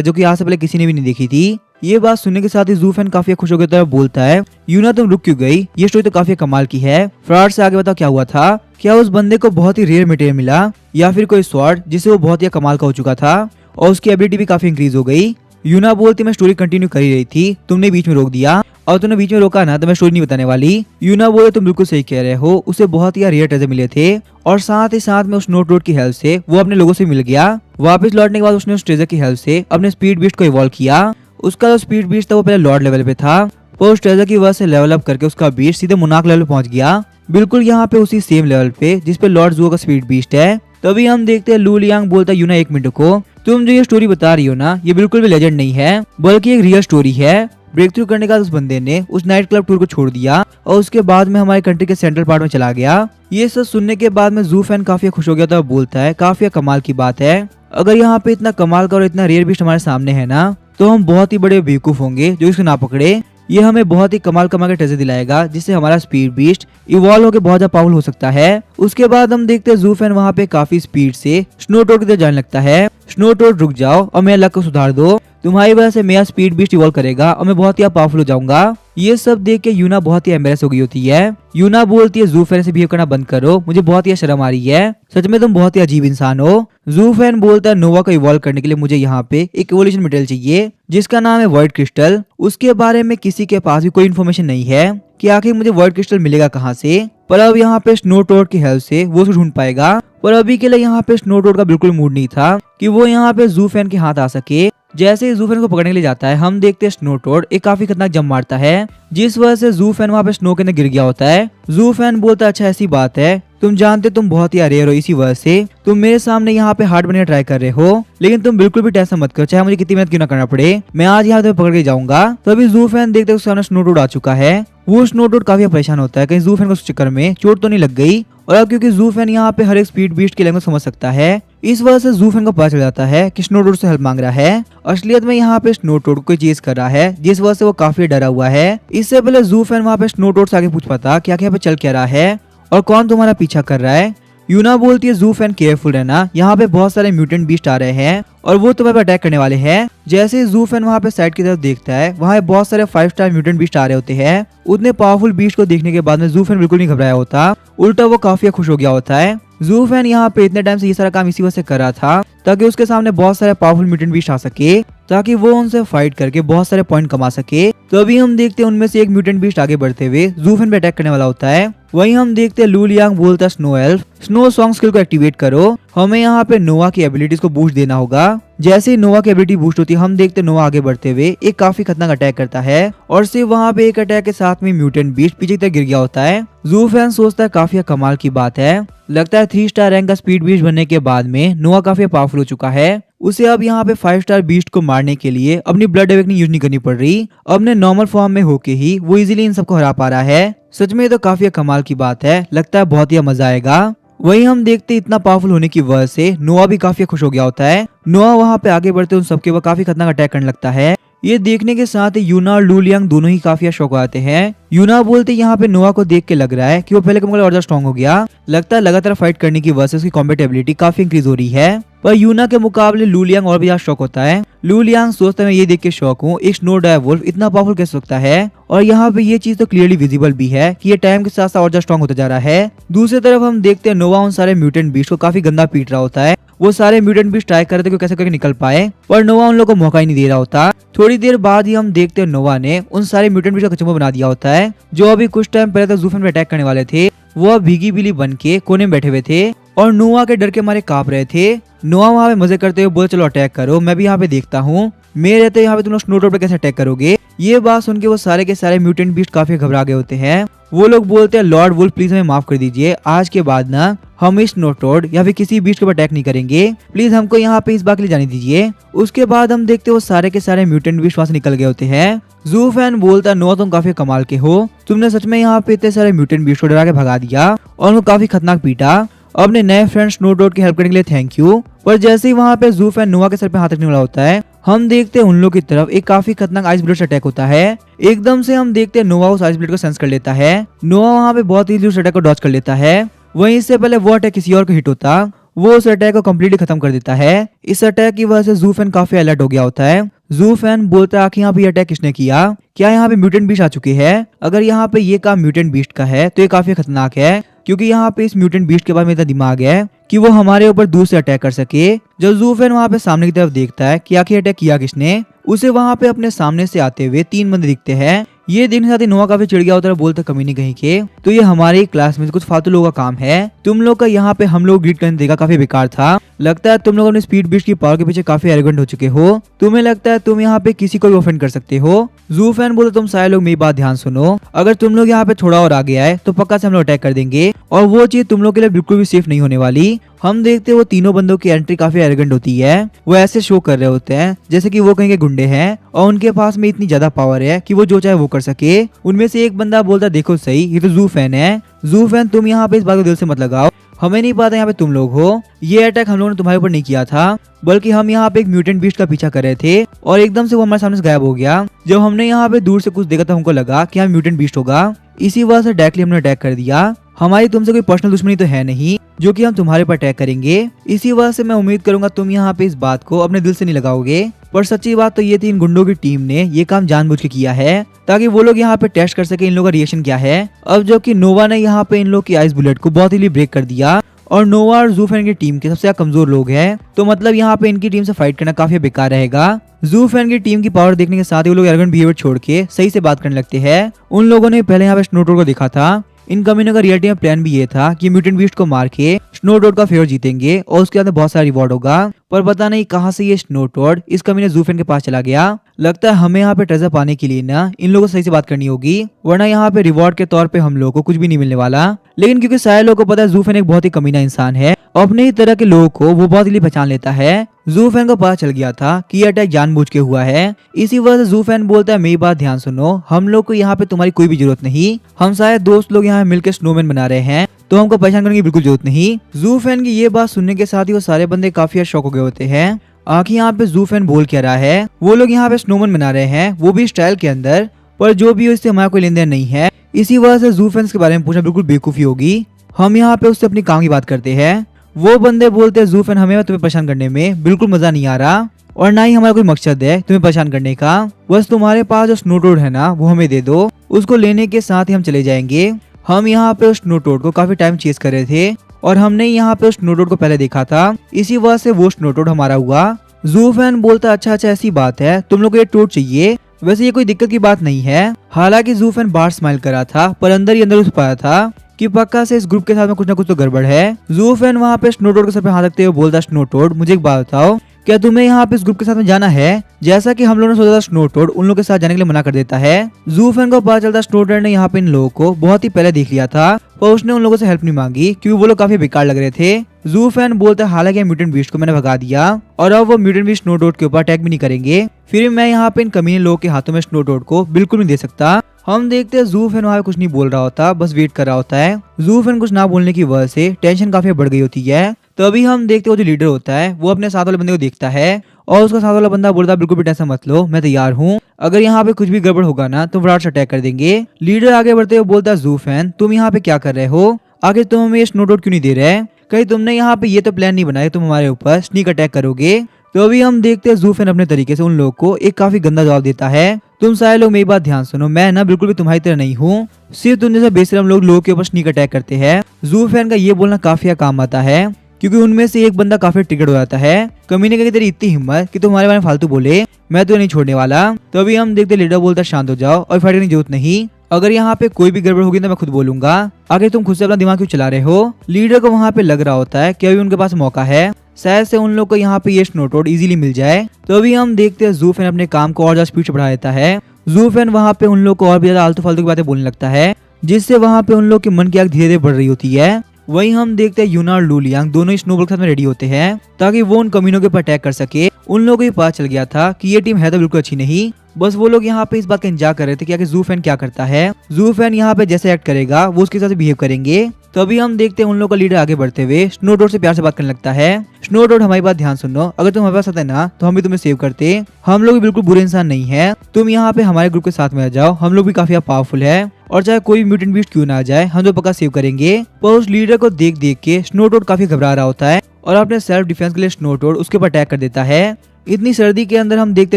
जो कि आज से पहले किसी ने भी नहीं देखी थी। ये बात सुनने के साथ ही ज़ू फैन काफी खुश हो गया था, बोलता है यूना तुम रुक क्यों गई, ये स्टोरी तो काफी कमाल की है। फ्रॉड से आगे बताओ क्या हुआ था, क्या उस बंदे को बहुत ही रेयर मटेरियल मिला या फिर कोई स्वॉर्ड जिससे वो बहुत ही कमाल का हो चुका था और उसकी एबिलिटी भी काफी इंक्रीज हो गई। यूना बोलती मैं स्टोरी कंटिन्यू कर ही रही थी, तुमने बीच में रोक दिया और तुमने बीच में रोका ना तो मैं स्टोरी नहीं बताने वाली। यूना बोले तुम बिल्कुल सही कह रहे हो, उसे बहुत ही रेयर ट्रेजर मिले थे और साथ ही साथ में उस स्नो टोड की हेल्प से वो अपने लोगों से मिल गया। वापस लौटने के बाद उसने उस ट्रेजर की हेल्प से अपने स्पीड बीस्ट को इवॉल्व किया। उसका जो स्पीड बीस्ट था वो पहले लॉर्ड लेवल पे था, पर उस ट्रेजर की वजह से लेवल अप करके उसका बीस्ट सीधे मोनार्क लेवल पे पहुंच गया, बिल्कुल यहाँ पे उसी सेम लेवल पे जिस पे लॉर्ड ज़ुओ का स्पीड बीस्ट है। तभी हम देखते हैं लू लियांग बोलता है यूना एक मिनट को, तुम जो ये स्टोरी बता रही हो ना ये बिल्कुल भी लेजेंड नहीं है बल्कि एक रियल स्टोरी है। ब्रेक थ्रू करने के बाद उस बंदे ने उस नाइट क्लब टूर को छोड़ दिया और उसके बाद में हमारे कंट्री के सेंट्रल पार्ट में चला गया। ये सब सुनने के बाद में ज़ू फैन काफी खुश हो गया था, बोलता है काफी कमाल की बात है, अगर यहाँ पे इतना कमाल का और इतना रेयर बीस्ट हमारे सामने है ना तो हम बहुत ही बड़े बेवकूफ होंगे जो इसको ना पकड़े। ये हमें बहुत ही कमाल का ट्रेजर दिलाएगा जिससे हमारा स्पीड बीस्ट इवॉल्व होकर बहुत ज्यादा पावरफुल हो सकता है। उसके बाद हम देखते हैं ज़ू फैन वहाँ पे काफी स्पीड से स्नो टोड की तरफ जाने लगता है। स्नो टोड रुक जाओ और मेरा लक को सुधार दो, तुम्हारी वजह से मेरा स्पीड बीस्ट इवॉल्व करेगा और मैं बहुत ही पावरफुल हो जाऊंगा। ये सब देख के यूना बहुत ही एम्बेरस हो गई होती है। यूना बोलती है ज़ू फैन से बिहेव करना बंद करो, मुझे बहुत ही शर्म आ रही है, सच में तुम बहुत ही अजीब इंसान हो। ज़ू फैन बोलता है नोवा को इवॉल्व करने के लिए मुझे यहाँ पे एक इवोल्यूशन मटेरियल चाहिए जिसका नाम है वॉइड क्रिस्टल। उसके बारे में किसी के पास भी कोई इन्फॉर्मेशन नहीं है कि आखिर मुझे वॉइड क्रिस्टल मिलेगा कहाँ से, पर अब यहाँ पे स्नो टोड की हेल्प से वो उसे ढूंढ पाएगा। पर अभी के लिए यहाँ पे स्नो टोड का बिल्कुल मूड नहीं था कि वो यहाँ पे ज़ू फैन के हाथ आ सके। जैसे ही ज़ू फैन को पकड़ने के लिए जाता है हम देखते हैं स्नो टोड एक काफी खतरनाक जंप मारता है जिस वजह से ज़ू फैन वहाँ पे स्नो के अंदर गिर गया होता है। ज़ू फैन बोलता है अच्छा ऐसी बात है, तुम जानते तुम बहुत ही रेयर हो, इसी वजह से तुम मेरे सामने यहाँ पे हार्ड बनने ट्राई कर रहे हो, लेकिन तुम बिल्कुल भी टेंशन मत करो, चाहे मुझे कितनी मेहनत क्यों ना करना पड़े, मैं आज यहाँ तुम्हें पकड़ के जाऊंगा। तभी ज़ू फैन देखते उसके सामने स्नो टोड आ चुका है। वो स्नो टोड काफी परेशान होता है कहीं ज़ू फैन को उस चक्कर में चोट तो नहीं लग गई। और अब क्योंकि ज़ू फैन यहाँ पे हर एक स्पीड बीस्ट की लैंग्वेज समझ सकता है, इस वजह से ज़ू फैन को पता चल जाता है कि स्नो टोड से हेल्प मांग रहा है। असलियत में यहाँ पे स्नो टोड को चेज कर रहा है जिस वजह से वो काफी डरा हुआ है। इससे पहले ज़ू फैन वहाँ पे स्नो टोड से आगे पूछ पाता क्या यहाँ पे चल क्या रहा है और कौन तुम्हारा पीछा कर रहा है। यूना बोलती है ज़ू फैन केयरफुल रहना, यहाँ पे बहुत सारे म्यूटेंट बीस्ट आ रहे हैं और वो तुम्हें पे अटैक करने वाले हैं। जैसे ही ज़ू फैन वहाँ पे साइड की तरफ देखता है वहाँ बहुत सारे 5 स्टार म्यूटेंट बीस्ट आ रहे होते हैं। उतने पावरफुल बीस्ट को देखने के बाद में ज़ू फैन बिल्कुल नहीं घबराया होता, उल्टा वो काफी खुश हो गया होता है। ज़ू फैन यहाँ पे इतने टाइम से ये सारा काम इसी वजह से कर रहा था ताकि उसके सामने बहुत सारे पावरफुल म्यूटेंट बीस्ट आ सके ताकि वो उनसे फाइट करके बहुत सारे पॉइंट कमा सके। तो अभी हम देखते हैं उनमें से एक म्यूटेंट बीस्ट आगे बढ़ते हुए ज़ू फैन पे अटैक करने वाला होता है। वहीं हम देखते हैं लू लियांग बोलता है snow elf snow song skill को एक्टिवेट करो, हमें यहाँ पे नोवा की एबिलिटीज को बूस्ट देना होगा। जैसे ही नोवा की एबिलिटी बूस्ट होती है हम देखते हैं नोवा आगे बढ़ते हुए एक काफी खतरनाक अटैक करता है और सिर्फ वहाँ पे एक अटैक के साथ में म्यूटेंट बीस्ट पीछे की तरफ गिर गया होता है। ज़ू फैन सोचता है काफी कमाल की बात है, लगता है 3 स्टार रैंक का स्पीड बीस्ट बनने के बाद में नोवा काफी पावरफुल हो चुका है, उसे अब यहाँ पे 5 स्टार बीस्ट को मारने के लिए अपनी ब्लड अवेकनिंग यूज नहीं करनी पड़ रही, अपने नॉर्मल फॉर्म में होके ही वो इजीली इन सबको हरा पा रहा है। सच में ये तो काफी कमाल की बात है, लगता है बहुत ही मजा आएगा। वहीं हम देखते इतना पावरफुल होने की वजह से नोआ भी काफी खुश हो गया होता है। नोआ वहाँ पे आगे बढ़ते उन सबके ऊपर काफी खतरनाक अटैक करने लगता है। ये देखने के साथ ही यूना और लू लियांग दोनों ही काफी शौक आते हैं। यूना बोलते यहाँ पे नोआ को देख के लग रहा है कि वो पहले के मुकाबले और ज्यादा स्ट्रॉन्ग हो गया, लगता है लगातार फाइट करने की वजह से उसकी कॉम्बैट एबिलिटी काफी इंक्रीज हो रही है। पर यूना के मुकाबले लू लियांग और भी ज्यादा शौक होता है। लू लियांग सोचता है मैं ये देख के शौक हूँ एक स्नो डायवोल्फ इतना पावरफुल कैसे सकता है, और यहाँ पे ये चीज तो क्लियरली विजिबल भी है कि ये टाइम के साथ साथ और ज्यादा स्ट्रॉन्ग होता जा रहा है। दूसरी तरफ हम देखते हैं नोवा उन सारे म्यूटेंट बीस्ट को काफी गंदा पीट रहा होता है। वो सारे म्यूटेंट बीस्ट ट्राई करते कैसे करके निकल पाए, पर नोवा उन लोगों को मौका ही नहीं दे रहा होता। थोड़ी देर बाद ही हम देखते हैं नोवा ने उन सारे म्यूटेंट बीस्ट का कचुम्बा बना दिया होता है जो अभी कुछ टाइम पहले तक ज़ू फैन पे अटैक करने वाले थे। वो अब भीगी बिल्ली बन के कोने में बैठे हुए थे और नोआ के डर के मारे कांप रहे थे। नोआ वहाँ पे मजे करते हुए बोले चलो अटैक करो, मैं भी यहाँ पे देखता हूँ मेरे रहते यहाँ पे तुम लोग स्नोटोड पे कैसे अटैक करोगे। ये बात सुन के वो सारे के सारे म्यूटेंट बीस्ट काफी घबरा गए होते हैं। वो लोग बोलते हैं लॉर्ड वुल्फ प्लीज हमें माफ कर दीजिए, आज के बाद ना हम इस स्नोटोड या फिर किसी बीस्ट के ऊपर अटैक नहीं करेंगे, प्लीज हमको यहाँ पे इस बार के लिए जाने दीजिए। उसके बाद हम देखते वो सारे के सारे म्यूटेंट बीस्ट वहाँ से निकल गए होते हैं। जू फैन बोलता नोआ तुम काफी कमाल के हो, तुमने सच में यहाँ पे इतने सारे म्यूटेंट बीस्ट को डरा के भगा दिया और उनको काफी खतरनाक पीटा। अपने नए फ्रेंड स्नोटोड की हेल्प करने के लिए थैंक यू। पर जैसे ही वहाँ पे जू फैन नोआ के सर पे हाथ रखने वाला होता है, हम देखते हैं उन लोग की तरफ एक काफी खतरनाक आइस ब्लेड से अटैक होता है। एकदम से हम देखते हैं नोआ उस आइस ब्लेड को सेंस कर लेता है। नोआ वहाँ पे बहुत इजीली उस अटैक को डॉज कर लेता है। वहीं इससे पहले वो अटैक किसी और को हिट होता, वो उस अटैक को कम्प्लीटली खत्म कर देता है। इस अटैक की वजह से जू फैन काफी अलर्ट हो गया होता है। जू फैन बोलता है आखिर यहाँ पे अटैक किसने किया, क्या यहाँ पे म्यूटेंट बीस्ट आ चुके हैं? अगर यहाँ पे ये काम म्यूटेंट बीस्ट का है तो ये काफी खतरनाक है, क्योंकि यहाँ पे इस म्यूटेंट बीस्ट के बारे में इतना दिमाग है कि वो हमारे ऊपर दूर से अटैक कर सके। जब जू फैन वहाँ पे सामने की तरफ देखता है कि आखिर अटैक किया किसने, उसे वहाँ पे अपने सामने से आते हुए 3 बंदे दिखते हैं। ये देखने साथ ही नोआ काफी चिढ़ गया होता है, बोलता कमीने कहीं के, तो ये हमारे क्लास में से कुछ फालतू लोगों का काम है, तुम लोग का यहाँ पे हम लोग ग्रीट करने देगा काफी बेकार था। लगता है तुम लोग अपने स्पीड बीस्ट की पावर के पीछे काफी एरोगेंट हो चुके हो, तुम्हें लगता है तुम यहाँ पे किसी को भी ऑफेंड कर सकते हो। जू फैन बोले तुम सारे लोग मेरी बात ध्यान सुनो, अगर तुम लोग यहाँ पे थोड़ा और आगे आए तो पक्का से हम लोग अटैक कर देंगे और वो चीज तुम लोग के लिए बिल्कुल भी सेफ नहीं होने वाली। हम देखते वो तीनों बंदों की एंट्री काफी एरोगेंट होती है। वो ऐसे शो कर रहे होते हैं जैसे कि वो कहीं के गुंडे हैं और उनके पास में इतनी ज्यादा पावर है कि वो जो चाहे वो कर सके। उनमें से एक बंदा बोलता देखो सही ये तो जू फैन है, जू फैन तुम यहाँ पे इस बात को दिल से मत लगाओ, हमें नहीं पता यहाँ पे तुम लोग हो, ये अटैक हम लोगों ने तुम्हारे ऊपर नहीं किया था, बल्कि हम यहाँ पे एक म्यूटेंट बीस्ट का पीछा कर रहे थे और एकदम से वो हमारे सामने से गायब हो गया। जब हमने यहाँ पे दूर से कुछ देखा था हमको लगा कि यहाँ म्यूटेंट बीस्ट होगा, इसी वजह से डायरेक्टली हमने अटैक कर दिया। हमारी तुमसे कोई पर्सनल दुश्मनी तो है नहीं जो कि हम तुम्हारे पर अटैक करेंगे, इसी वजह से मैं उम्मीद करूंगा तुम यहाँ पे इस बात को अपने दिल से नहीं लगाओगे। पर सच्ची बात तो ये थी इन गुंडों की टीम ने ये काम जानबूझ के किया है ताकि वो लोग यहाँ पे टेस्ट कर सके इन लोगों का रिएक्शन क्या है। अब जो कि नोवा ने यहाँ पे इन लोग की आइस बुलेट को बहुत ही ब्रेक कर दिया और नोवा और जू फैन की टीम के सबसे ज्यादा कमजोर लोग हैं, तो मतलब यहाँ पे इनकी टीम से फाइट करना काफी बेकार रहेगा। जू फैन की टीम की पावर देखने के साथ ही वो लोग एरोगेंट बिहेवियर छोड़ के सही से बात करने लगते हैं। उन लोगों ने पहले यहाँ पे स्नोटोड को देखा था, इन कमीनों का रियलिटी में प्लान भी ये था कि म्यूटेंट बीस्ट को मार के स्नोटोड का फेवर जीतेंगे और उसके अंदर बहुत सारा रिवॉर्ड होगा। पर पता नहीं कहां से ये स्नोटोड इस कमीने जू फैन के पास चला गया। लगता है हमें यहाँ पे ट्रेजर पाने के लिए ना इन लोगों से सही से बात करनी होगी, वरना यहाँ पे रिवॉर्ड के तौर पे हम लोगों को कुछ भी नहीं मिलने वाला। लेकिन क्योंकि सारे लोगों को पता है जू फैन एक बहुत ही कमीना इंसान है, अपने ही तरह के लोगों को वो बहुत ही पहचान लेता है। जू फैन को पता चल गया था कि ये अटैक जानबूझ के हुआ है, इसी वजह से जू फैन बोलता है मेरी बात ध्यान सुनो, हम लोग को यहाँ पे तुम्हारी कोई भी जरूरत नहीं, हम सारे दोस्त लोग यहाँ मिलकर स्नोमैन बना रहे हैं, तो हमको परेशान करने की बिल्कुल जरूरत नहीं। जू फैन की ये बात सुनने के साथ ही वो सारे बंदे काफी शॉक हो गए होते हैं। आखिर यहाँ पे जू फैन बोल क्या रहा है, वो लोग यहाँ पे स्नोमैन बना रहे हैं वो भी स्टाइल के अंदर, पर जो भी हो इससे हमारा कोई लेन देन नहीं है। इसी वजह से जू फैन के बारे में पूछना बिल्कुल बेवकूफी होगी। हम यहाँ पे उससे अपनी काम की बात करते हैं। वो बंदे बोलते हैं जू फैन हमें तुम्हें परेशान करने में बिल्कुल मजा नहीं आ रहा और ना ही हमारा कोई मकसद है तुम्हें परेशान करने का, बस तुम्हारे पास जो स्नोटोड है ना वो हमें दे दो, उसको लेने के साथ ही हम चले जाएंगे। हम यहाँ पे उस स्नोटोड को काफी टाइम चेस कर रहे थे और हमने यहाँ पे उस स्नोटोड को पहले देखा था, इसी वजह से वो स्नोटोड हमारा हुआ। जू फैन बोलता अच्छा ऐसी बात है, तुम लोग को ये टोड चाहिए, वैसे ये कोई दिक्कत की बात नहीं है। हालांकि जू फैन बाहर स्माइल करा था पर अंदर ही अंदर उस पाया था कि पक्का से इस ग्रुप के साथ में कुछ ना कुछ तो गड़बड़ है। जू फैन वहाँ पे स्नोटोड के सर पे हाथ रखते हुए बोलता स्नोटोड मुझे एक बात बताओ, क्या तुम्हें यहाँ पे इस ग्रुप के साथ में जाना है? जैसा कि हम लोगों ने सोचा था स्नोटोड उन लोगों के साथ जाने के लिए मना कर देता है। जू फैन को पता चलता स्नोटोड ने यहाँ पे इन लोगों को बहुत ही पहले देख लिया था, पर उसने उन लोगों से हेल्प नहीं मांगी क्योंकि वो लोग काफी बेकार लग रहे थे। जू फैन बोलता है हालांकि म्यूटेंट बीस्ट को मैंने भगा दिया और अब वो म्यूटेंट बीस्ट स्नोटोड के ऊपर अटैक भी नहीं करेंगे, फिर मैं यहाँ पे इन कमीने लोगों के हाथों में स्नोटोड को बिल्कुल नहीं दे सकता। हम देखते हैं जू फैन वहाँ कुछ नहीं बोल रहा होता, बस वेट कर रहा होता है। जू फैन कुछ ना बोलने की वजह से टेंशन काफी बढ़ गई होती है। तभी हम देखते हो जो लीडर होता है वो अपने साथ वाले बंदे को देखता है और उसका साथ वाला बंदा बोलता है बिल्कुल भी टेंशन मत लो, मैं तैयार हूँ, अगर यहाँ पे कुछ भी गड़बड़ होगा ना तो फटाफट से अटैक कर देंगे। लीडर आगे बढ़ते हुए बोलता है जू फैन तुम यहाँ पे क्या कर रहे हो, आखिर तुम हमें ये स्नोटोड क्यों नहीं दे रहे, कहीं तुमने यहाँ पे ये तो प्लान नहीं बनाया तुम हमारे ऊपर स्नीक अटैक करोगे। तो अभी हम देखते हैं जू फैन अपने तरीके से उन लोगों को एक काफी गंदा जवाब देता है, तुम सारे लोग मेरी बात ध्यान सुनो, मैं ना बिल्कुल भी तुम्हारी तरह नहीं हूँ, सिर्फ तुम जैसे बेशरम लोगों के ऊपर स्नीक अटैक करते हैं। जू फैन का ये बोलना काफी काम आता है क्योंकि उनमें से एक बंदा काफी ट्रिगर्ड हो जाता है। कमीने की तेरी इतनी हिम्मत कि तुम्हारे बारे में फालतू बोले, मैं तो नहीं छोड़ने वाला। तो अभी हम देखते लीडर बोलता शांत हो जाओ और फाइट करने की जरूरत नहीं, अगर यहाँ पे कोई भी गड़बड़ होगी तो मैं खुद बोलूंगा। आगे तुम खुद से अपना दिमाग क्यों चला रहे हो? लीडर को वहाँ पे लग रहा होता है कि अभी उनके पास मौका है, शायद से उन लोग को यहाँ पे ये स्नो टोड इजीली मिल जाए। तो अभी हम देखते हैं ज़ू फैन अपने काम को और ज्यादा स्पीड से बढ़ा देता है। ज़ू फैन वहाँ पे उन लोग को और भी ज्यादा आलतू फालतू की बातें बोलने लगता है, जिससे वहाँ पे उन लोग के मन की आग धीरे धीरे बढ़ रही होती है। वहीं हम देखते हैं यूना और लू लियांग दोनों स्नोबॉल के साथ में रेडी होते हैं ताकि वो उन कमीनों के ऊपर अटैक कर सके। उन लोगों को ये पता चल गया था कि ये टीम है तो बिल्कुल अच्छी नहीं, बस वो लोग यहाँ पे इस बात का इंतजार कर रहे थे कि आगे ज़ू फैन क्या करता है। ज़ू फैन यहाँ पे जैसे एक्ट करेगा वो उसके साथ बिहेव करेंगे। तभी हम देखते हैं उन लोग का लीडर आगे बढ़ते हुए स्नो डॉट से प्यार से बात करने लगता है। स्नो डॉट, हमारी बात ध्यान सुनो, अगर तुम हमारे पास आते ना तो हम भी तुम्हें सेव करते। हम लोग भी बिल्कुल बुरे इंसान नहीं है, तुम यहाँ पे हमारे ग्रुप के साथ में आ जाओ, हम लोग भी काफी पावरफुल है और चाहे कोई भी म्यूटेंट बीस्ट क्यों ना आ जाए हम तो पक्का सेव करेंगे। पर उस लीडर को देख देख के स्नो डॉट काफी घबरा रहा होता है और अपने सेल्फ डिफेंस के लिए स्नो डॉट उसके ऊपर अटैक कर देता है। इतनी सर्दी के अंदर हम देखते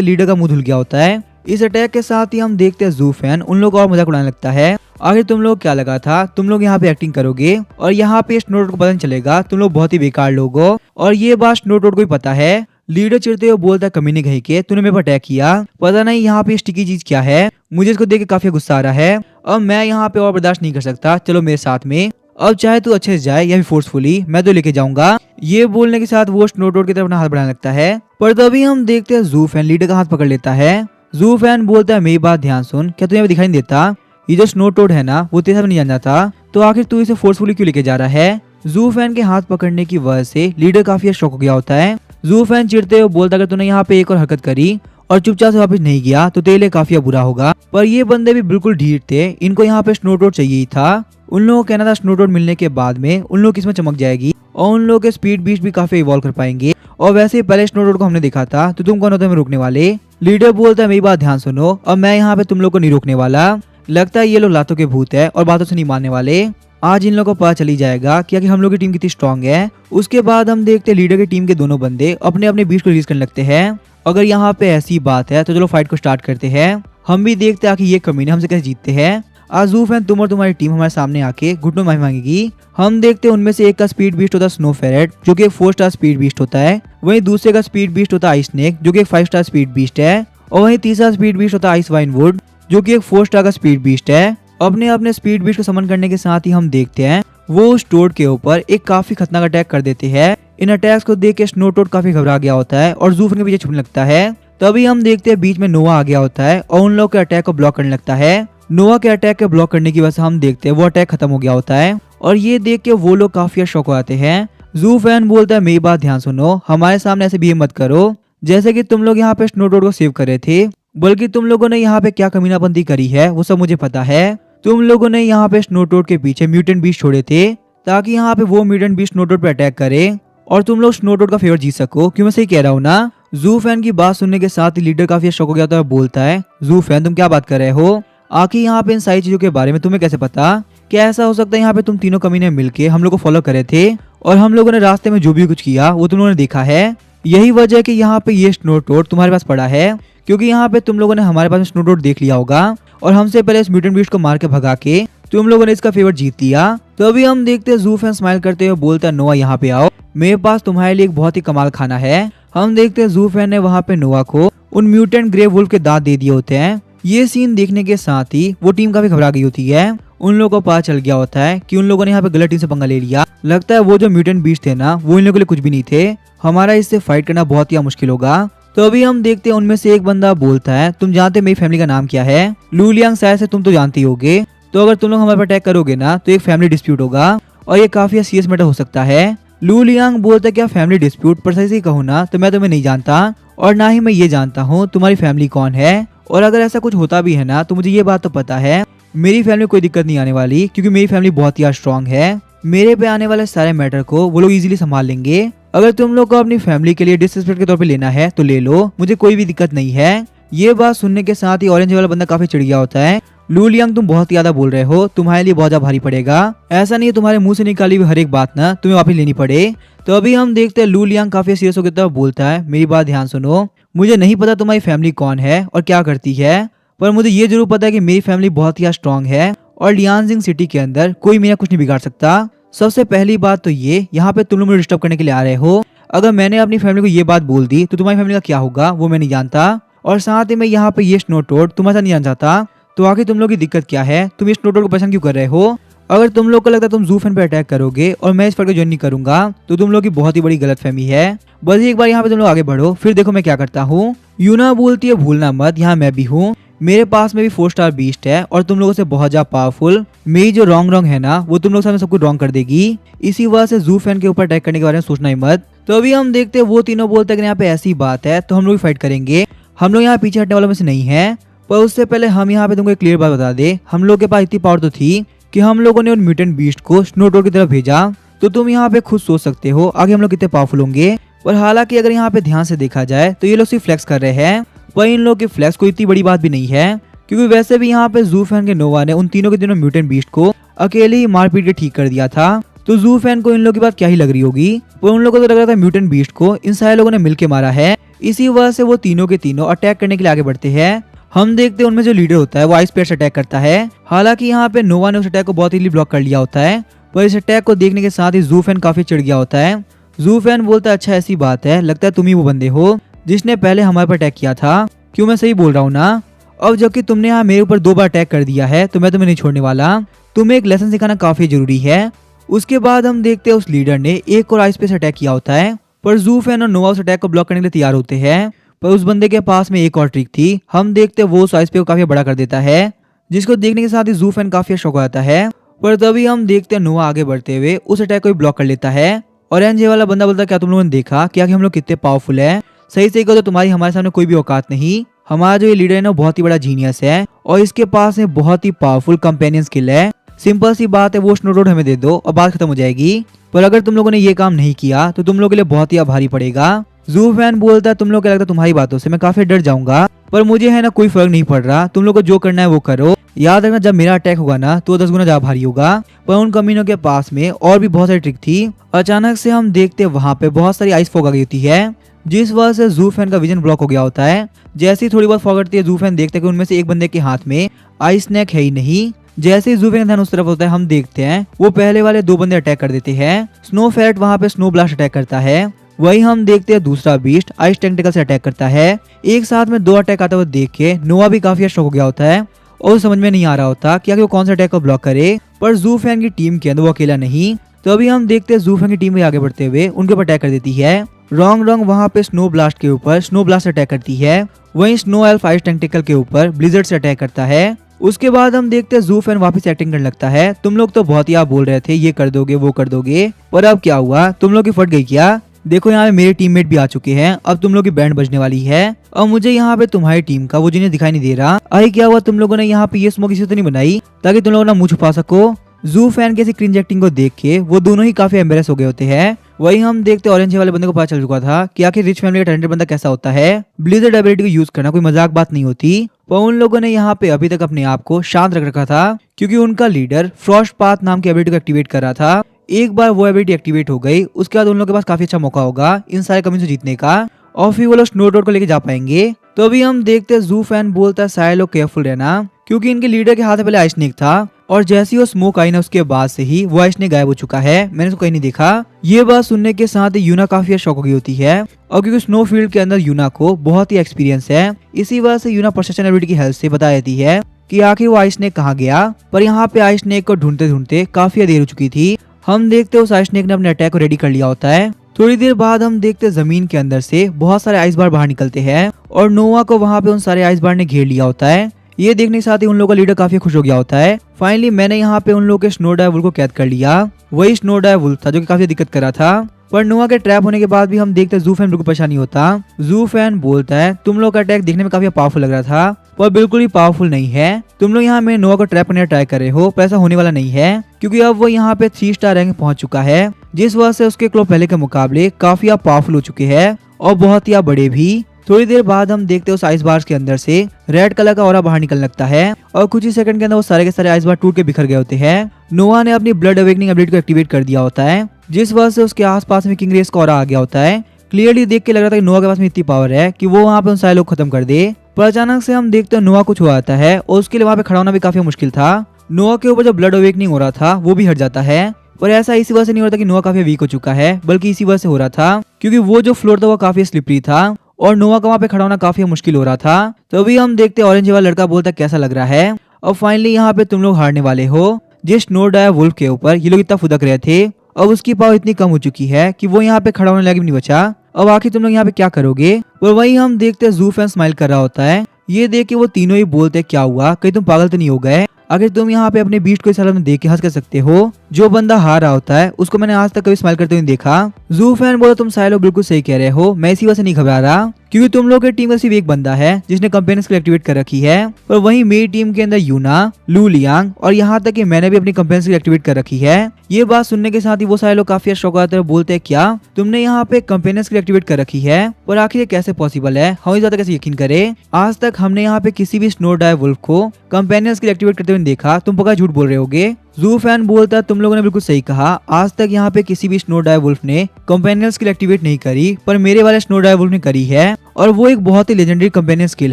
लीडर का मुंह धुल गया होता है। इस अटैक के साथ ही हम देखते हैं ज़ू फैन उन लोग और मजाक उड़ाने लगता है। आखिर तुम लोग क्या लगा था तुम लोग यहाँ पे एक्टिंग करोगे और यहाँ पे स्नो डॉट को पता नहीं चलेगा, तुम लोग बहुत ही बेकार लोग हो। और ये बात स्नो डॉट को ही पता है। लीडर चिढ़ते हुए बोलता है, कमीने कहीं के तूने मेरे पर अटैक किया, पता नहीं यहाँ पे स्टिकी चीज क्या है, मुझे इसको देख के काफी गुस्सा आ रहा है। अब मैं यहाँ पे और बर्दाश्त नहीं कर सकता, चलो मेरे साथ में, अब चाहे तू अच्छे से जाए या फिर फोर्सफुली मैं तो लेके जाऊंगा। ये बोलने के साथ वो स्नो डॉट की तरफ अपना हाथ बढ़ाने लगता है। पर तभी हम देखते हैं ज़ू फैन लीडर का हाथ पकड़ लेता है। ज़ू फैन बोलता है, मेरी बात ध्यान सुन, क्या तुझे दिखाई नहीं देता ये जो स्नो टोड है ना वो तेरे साथ नहीं जाना था, तो आखिर तू इसे फोर्सफुली क्यों लेके जा रहा है? ज़ू फैन के हाथ पकड़ने की वजह से लीडर काफी शॉक हो गया होता है। ज़ू फैन चिढ़ते हुए बोलता, अगर तूने यहाँ पे एक और हरकत करी और चुपचाप से वापस नहीं गया तो तेरे लिए काफी बुरा होगा। पर ये बंदे भी बिल्कुल ढीठ थे, इनको यहाँ पे स्नो टोड चाहिए ही था। उन लोगों को कहना था स्नो टोड मिलने के बाद में उन लोग किस्मत चमक जाएगी और उन लोगों के स्पीड बीस्ट भी काफी इवॉल्व कर पाएंगे। और वैसे ही पहले स्नो टोड को हमने देखा था, तो तुम कौन होते हमें रोकने वाले? लीडर बोलता है, मेरी बात ध्यान सुनो, अब मैं यहाँ पे तुम लोग को नहीं रोकने वाला। लगता है ये लोग लातों के भूत है और बातों से नहीं मानने वाले। आज इन लोगों को पता चली जाएगा कि हम लोग की टीम कितनी स्ट्रांग है। उसके बाद हम देखते हैं लीडर की टीम के दोनों बंदे अपने अपने बीच को रिलीज करने लगते हैं। अगर यहाँ पे ऐसी बात है तो चलो फाइट को स्टार्ट करते हैं। हम भी देखते हैं कि ये कमीने हमसे कैसे जीतते हैं। आज ज़ू फैन तुम और तुम्हारी टीम हमारे सामने आके घुटनों माफी मांगेगी। हम देखते हैं उनमें से एक का स्पीड बीस्ट होता है स्नो फेरेट, जो कि एक 4 स्टार स्पीड बीस्ट होता है। वहीं दूसरे का स्पीड बीस्ट होता है आइस स्नेक, जो कि एक 5 स्टार स्पीड बीस्ट है। और वहीं तीसरा स्पीड बीस्ट होता है आइस वाइन वुड, जो कि एक 4 स्टार का स्पीड बीस्ट है। अपने अपने स्पीड बीस्ट को समन करने के साथ ही हम देखते हैं वो उस टोड के ऊपर एक काफी खतरनाक अटैक कर देते हैं। इन अटैक्स को देख के स्नो टोड काफी घबरा गया होता है और ज़ू फैन के पीछे छुपने लगता है। तभी हम देखते हैं बीच में नोआ आ गया होता है और उन लोग के अटैक को ब्लॉक करने लगता है। नोआ के अटैक के ब्लॉक करने की वजह से हम देखते हैं वो अटैक खत्म हो गया होता है और ये देख के वो लोग काफी शॉक हो जाते हैं। ज़ू फैन बोलता है, मेरी बात ध्यान सुनो, हमारे सामने ऐसे बिहेव मत करो जैसे कि तुम लोग यहाँ पे स्नो टोड को सेव कर रहे थे, बल्कि तुम लोगों ने यहाँ पे क्या कमीनाबंदी करी है वो सब मुझे पता है। तुम लोगों ने यहाँ पे स्नो टोड के पीछे म्यूटेंट बीस्ट छोड़े थे ताकि यहाँ पे वो म्यूटेंट बीस्ट स्नो टोड पे अटैक करे और तुम लोग स्नो टोड का फेवर जीत सको। क्यों मैं सही कह रहा हूँ ना? ज़ू फैन की बात सुनने के साथ ही लीडर काफी शॉक हो गया था और बोलता है, ज़ू फैन तुम क्या बात कर रहे हो? आखिर यहाँ पे इन सारी चीजों के बारे में तुम्हें कैसे पता? क्या ऐसा हो सकता है यहाँ पे तुम तीनों कमीने मिलके हम लोग को फॉलो करे थे और हम लोगों ने रास्ते में जो भी कुछ किया वो तुम लोगों ने देखा है? यही वजह है कि यहाँ पे ये स्नो टोड तुम्हारे पास पड़ा है, क्योंकि यहाँ पे तुम लोगों ने हमारे पास स्नो टोड देख लिया होगा और हमसे पहले इस म्यूटेंट बीस्ट को मार के भगा के तुम लोगों ने इसका फेवर जीत लिया। तो अभी हम देखते हैं ज़ू फैन स्माइल करते हुए बोलता है, नोआ यहाँ पे आओ, मेरे पास तुम्हारे लिए एक बहुत ही कमाल खाना है। हम देखते हैं ज़ू फैन ने वहाँ पे नोआ को उन म्यूटेंट ग्रे वुल्फ के दांत दे दिए होते हैं। ये सीन देखने के साथ ही वो टीम काफी घबरा गई होती है। उन लोगों को पता चल गया होता है कि उन लोगों ने यहाँ पे गलत टीम से पंगा ले लिया। लगता है वो जो म्यूटेंट बीस्ट थे ना वो इन लोगों के लिए कुछ भी नहीं थे, हमारा इससे फाइट करना बहुत ही मुश्किल होगा। तो अभी हम देखते हैं उनमें से एक बंदा बोलता है, तुम जानते मेरी फैमिली का नाम क्या है? लू लियांग शायद से तुम तो जानते ही होगे, तो अगर तुम लोग हमारे पर अटैक करोगे ना तो एक फैमिली डिस्प्यूट होगा और ये काफी सीरियस मैटर हो सकता है। लू लियांग बोलता है, क्या फैमिली डिस्प्यूट? पर सही से कहूँ ना तो मैं तुम्हें नहीं जानता और ना ही मैं ये जानता हूँ तुम्हारी फैमिली कौन है, और अगर ऐसा कुछ होता भी है ना तो मुझे ये बात तो पता है मेरी फैमिली में कोई दिक्कत नहीं आने वाली, क्योंकि मेरी फैमिली बहुत ही स्ट्रांग है। मेरे पे आने वाले सारे मैटर को वो लोग इजीली संभाल लेंगे। अगर तुम लोग को अपनी फैमिली के लिए डिसरिस्पेक्ट के तौर पे लेना है तो ले लो, मुझे कोई भी दिक्कत नहीं है। ये बात सुनने के साथ ही ऑरेंज वाला बंदा काफी चिढ़ गया होता है। लू लियांग तुम बहुत ज्यादा बोल रहे हो, तुम्हारे लिए बहुत ज्यादा भारी पड़ेगा। ऐसा नहीं है तुम्हारे मुंह से निकाली हुई हर एक बात ना तुम्हें वापस लेनी पड़े। तो अभी हम देखते हैं लू लियांग काफी सीरियस होकर तब बोलता है, मेरी बात ध्यान सुनो, मुझे नहीं पता तुम्हारी फैमिली कौन है और क्या करती है, पर मुझे ये जरूर पता है कि मेरी फैमिली बहुत ही स्ट्रांग है और लियांजिंग सिटी के अंदर कोई मेरा कुछ नहीं बिगाड़ सकता। सबसे पहली बात तो ये, यहाँ पे तुम लोग मुझे डिस्टर्ब करने के लिए आ रहे हो। अगर मैंने अपनी फैमिली को ये बात बोल दी तो तुम्हारी फैमिली का क्या होगा वो मैं नहीं जानता, और साथ ही मैं यहाँ पे ये स्नो टोड तुम्हारे साथ नहीं जान चाहता। तो आखिर तुम लोग की दिक्कत क्या है, तुम इस स्नोडोर को पसंद क्यों कर रहे हो? अगर तुम लोग को लगता है तुम जू फैन पे अटैक करोगे और मैं इस फाइट को ज्वाइन नहीं करूंगा तो तुम लोग की बहुत ही बड़ी गलतफहमी है। बस एक बार यहाँ पे तुम लोग आगे बढ़ो, फिर देखो मैं क्या करता हूँ। यूना बोलती है भूलना मत, यहाँ मैं भी हूँ, मेरे पास में भी 4 स्टार बीस्ट है और तुम लोगों से बहुत ज्यादा पावरफुल। मेरी जो रॉन्ग है ना वो तुम लोग सामने सब कुछ रॉन्ग कर देगी। इसी वजह से जू फैन के ऊपर अटैक करने के बारे में सोचना ही मत। तो अभी हम देखते हैं वो तीनों बोलते हैं कि यहाँ पे ऐसी बात है तो हम लोग फाइट करेंगे, हम लोग यहाँ पीछे हटने वालों में से नहीं है। पर उससे पहले हम यहाँ पे तुमको एक क्लियर बात बता दे, हम लोग के पास इतनी पावर तो थी कि हम लोगों ने उन म्यूटेंट बीस्ट को स्नोडोर की तरफ भेजा। तो तुम यहाँ पे खुद सोच सकते हो आगे हम लोग कितने पावरफुल होंगे। पर हालांकि अगर यहाँ पे ध्यान से देखा जाए तो ये लोग सिर्फ फ्लेक्स कर रहे हैं, पर इन लोग की फ्लेक्स कोई इतनी बड़ी बात भी नहीं है, क्योंकि वैसे भी यहाँ पे जू फैन के नोवा ने उन तीनों के तीनों म्यूटेंट बीस्ट को अकेले ही मारपीट के ठीक कर दिया था। तो जू फैन को इन लोगों की बात क्या ही लग रही होगी, पर उन लोगों को तो लग रहा था म्यूटेंट बीस्ट को इन सारे लोगों ने मिलकर मारा है। इसी वजह से वो तीनों के तीनों अटैक करने के लिए आगे बढ़ते हैं। हम देखते हैं उनमें जो लीडर होता है वो आइस पेयर से अटैक करता है। हालांकि यहाँ पे नोवा ने उस अटैक को बहुत इजीली ब्लॉक कर लिया होता है, पर इस अटैक को देखने के साथ ही जू फैन काफी चिढ़ गया होता है। जू फैन बोलता है अच्छा ऐसी बात है, लगता है तुम ही वो बंदे हो जिसने पहले हमारे पर अटैक किया था, क्यों मैं सही बोल रहा हूँ ना? अब जबकि तुमने यहाँ मेरे ऊपर 2 बार अटैक कर दिया है तो मैं तुम्हें नहीं छोड़ने वाला, तुम्हें एक लेसन सिखाना काफी जरूरी है। उसके बाद हम देखते हैं उस लीडर ने एक और आइस पे से अटैक किया होता है, पर जू फैन और नोवा उस अटैक को ब्लॉक करने के लिए तैयार होते हैं। पर उस बंदे के पास में एक और ट्रिक थी, हम देखते हैं वो उस आइस पे को काफी बड़ा कर देता है, जिसको देखने के साथ ही जू फैन काफी शौक हो जाता है। पर तभी हम देखते हैं नोवा आगे बढ़ते हुए उस अटैक को ब्लॉक कर लेता है। और एनजे वाला बंदा बोलता है क्या तुम लोगों ने देखा कि हम लोग कितने पावरफुल है? सही सही कहो तो तुम्हारी हमारे सामने कोई भी औकात नहीं। हमारा जो ये लीडर है ना बहुत ही बड़ा जीनियस है और इसके पास में बहुत ही पावरफुल कंपेनियन स्किल है। सिंपल सी बात है, वो स्नोडोर हमें दे दो और बात खत्म हो जाएगी। पर अगर तुम लोगों ने ये काम नहीं किया तो तुम लोगों के लिए बहुत ही भारी पड़ेगा। जू फैन बोलता है तुम लोग क्या लगता है तुम्हारी बातों से मैं काफी डर जाऊंगा, पर मुझे है ना कोई फर्क नहीं पड़ रहा, तुम लोग को जो करना है वो करो। याद रखना जब मेरा अटैक होगा ना तो 10 गुना ज्यादा भारी होगा। पर उन कमीनों के पास में और भी बहुत सारी ट्रिक थी। अचानक से हम देखते वहाँ पे बहुत सारी आइस फॉग आ गई होती है, जिस वजह से जू फैन का विजन ब्लॉक हो गया होता है। जैसे ही थोड़ी बहुत फॉग हटती है जू फैन देखते हैं कि उनमें से एक बंदे के हाथ में आइस स्नैक है ही नहीं। जैसे ही जू फैन का ध्यान उस तरफ होता है हम देखते हैं वो पहले वाले 2 बंदे अटैक कर देते हैं। स्नो फैट वहाँ पे स्नो ब्लास्ट अटैक करता है, वही हम देखते हैं दूसरा बीस्ट आइस टेंटिकल से अटैक करता है। एक साथ में 2 अटैक आता हुआ देख के नोवा भी काफी शॉक हो गया होता है और समझ में नहीं आ रहा होता कि वो कौन सा अटैक को ब्लॉक करे। पर जू फैन की टीम के अंदर वो अकेला नहीं। तो अभी हम देखते हैं जू फैन की टीम भी आगे बढ़ते हुए उनके ऊपर अटैक कर देती है। रॉन्ग वहाँ पे स्नो ब्लास्ट के ऊपर स्नो ब्लास्ट अटैक करती है, वहीं स्नो एल्फ आइस टेंटिकल के ऊपर ब्लिजर्ड से अटैक करता है। उसके बाद हम देखते हैं जू फैन वापस एक्टिंग करने लगता है। तुम लोग तो बहुत ही आप बोल रहे थे ये कर दोगे वो कर दोगे, पर अब क्या हुआ, तुम लोग की फट गई क्या? देखो यहाँ पे मेरे टीममेट भी आ चुके हैं, अब तुम लोग की बैंड बजने वाली है और मुझे यहाँ पे तुम्हारी टीम का वो जिन्हें दिखाई नहीं दे रहा। अरे क्या हुआ, तुम लोगों ने यहाँ पे ये स्मोक इसी तो नहीं बनाई ताकि तुम लोगों ना मुंह छुपा सको? जू फैन की क्रिंज एक्टिंग को देख के वो दोनों ही काफी एम्बेरस हो गए होते हैं। वही हम देखते ऑरेंज वाले बंदे को पता चल चुका था कि आखिर रिच फैमिली का टैलेंटेड बंदा कैसा होता है। ब्लिजर्ड एबिलिटी को यूज करना कोई मजाक बात नहीं होती, पर उन लोगों ने यहाँ पे अभी तक अपने आप को शांत रख रखा था, क्योंकि उनका लीडर फ्रॉस्ट पाथ नाम की एबिलिटी को एक्टिवेट कर रहा था। एक बार वो एबिलिटी एक्टिवेट हो गई उसके बाद उन लोगों के पास काफी अच्छा मौका होगा इन सारे कमियों से जीतने का, और फिर वो लोग स्नोडोर को लेके जा पाएंगे। तो अभी हम देखते हैं जू फैन बोलता है सारे लोग केयरफुल रहना, क्योंकि इनके लीडर के हाथ में पहले आइस स्नेक था और जैसे ही वो स्मोक आई ना उसके बाद से ही वो आइस स्नेक गायब हो चुका है, मैंने उसको कहीं नहीं देखा। ये बात सुनने के साथ ही यूना काफी शॉक हो गई होती है, और क्योंकि स्नो फील्ड के अंदर यूना को बहुत ही एक्सपीरियंस है, इसी वजह से यूना परसेप्शन एबिलिटी की हेल्प से बता देती है कि आखिर वो आइस स्नेक कहाँ गया। पर यहाँ पे आइस स्नेक को ढूंढते ढूंढते काफी देर हो चुकी थी। हम देखते उस आइस स्नेक ने अपने अटैक को रेडी कर लिया होता है। थोड़ी देर बाद हम देखते जमीन के अंदर से बहुत सारे आइस बार बाहर निकलते हैं और नोवा को वहाँ पे उन सारे आइस बार ने घेर लिया होता है। ये देखने के साथ ही उन लोगों का लीडर काफी खुश हो गया होता है। फाइनली मैंने यहाँ पे उन लोगों के स्नो डाई वुल्फ को कैद कर लिया। वही स्नो डाई वुल्फ था जो कि काफी दिक्कत कर रहा था, पर नोवा के ट्रैप होने के बाद भी हम देखते जू फैन बिल्कुल परेशानी होता। जू फैन बोलता है तुम लोग का अटैक देखने में काफी पावरफुल लग रहा था, पर बिल्कुल भी पावरफुल नहीं है। तुम लोग यहाँ में नोवा को ट्रैप करने का ट्राई कर रहे हो, पर ऐसा होने वाला नहीं है, क्योंकि अब वो यहाँ पे 3 स्टार रैंक पहुंच चुका है, जिस वजह से उसके क्लो पहले के मुकाबले काफी पावरफुल हो चुके हैं और बहुत ही बड़े भी। थोड़ी देर बाद हम देखते हैं उस आइस बार्स के अंदर से रेड कलर का ऑरा बाहर निकलने लगता है और कुछ ही सेकंड के अंदर वो सारे के सारे आइस बार टूट के बिखर गए होते हैं। नोवा ने अपनी ब्लड अवेकनिंग एबिलिटी को एक्टिवेट कर दिया होता है, जिस वजह से उसके आसपास में किंग रेस का ऑरा आ गया होता है। क्लियरली देख के लग रहा था कि नोवा के पास में इतनी पावर है कि वो वहाँ पे उन सारे लोग खत्म कर दे। पर अचानक से हम देखते हैं नोवा कुछ हो जाता है और उसके लिए वहाँ पे खड़ा होना भी काफी मुश्किल था। नोवा के ऊपर जो ब्लड अवेकनिंग हो रहा था वो भी हट जाता है, पर ऐसा इसी वजह से नहीं हो रहा था कि नोवा काफी वीक हो चुका है, बल्कि इसी वजह से हो रहा था क्योंकि वो जो फ्लोर था वो काफी स्लिपरी था और नोवा का वहाँ पे खड़ा होना काफी मुश्किल हो रहा था। तो अभी हम देखते ऑरेंज वाला लड़का बोलता कैसा लग रहा है। और फाइनली यहाँ पे तुम लोग हारने वाले हो। जिस स्नो डायर वुल्फ के ऊपर ये लोग इतना फुदक रहे थे, अब उसकी पावर इतनी कम हो चुकी है कि वो यहाँ पे खड़ा होने लायक भी नहीं बचा। अब आखिर तुम लोग यहाँ पे क्या करोगे। और वही हम देखते जू फैन स्माइल कर रहा होता है। ये देख के वो तीनों ही बोलते क्या हुआ, कहीं तुम पागल तो नहीं हो गए। अगर तुम यहाँ पे अपने बीस्ट को इस हालत में देख के हंस कर सकते हो। जो बंदा हार रहा होता है उसको मैंने आज तक कभी स्माइल करते हुए नहीं देखा। जू फैन बोला तुम सारे लोग बिल्कुल सही कह रहे हो, मैं इसी वजह से नहीं घबरा रहा क्योंकि तुम लोग की टीम का सिर्फ एक बंदा है जिसने कंपेनियन स्किल एक्टिवेट कर रखी है। और वहीं मेरी टीम के अंदर यूना, लू लियांग और यहाँ तक कि मैंने भी अपनी कंपेनियन स्किल एक्टिवेट कर रखी है। ये बात सुनने के साथ ही वो सारे लोग काफी शौक आते हैं, बोलते हैं क्या तुमने यहाँ पे कंपेनियन स्किल एक्टिवेट कर रखी है, और आखिर ये कैसे पॉसिबल है, हम ज्यादा कैसे यकीन करें। आज तक हमने यहाँ पे किसी भी स्नो डायर वुल्फ को कंपेनियन स्किल एक्टिवेट करते हुए नहीं देखा, तुम पक्का झूठ बोल रहे होगे। जू फैन बोलता है तुम लोगों ने बिल्कुल सही कहा, आज तक यहाँ पे किसी भी स्नो डायर वुल्फ ने कंपेनियन स्किल एक्टिवेट नहीं करी, पर मेरे वाले स्नो डायर वुल्फ ने करी है। और वो एक बहुत ही लेजेंडरी कंपेनियन स्किल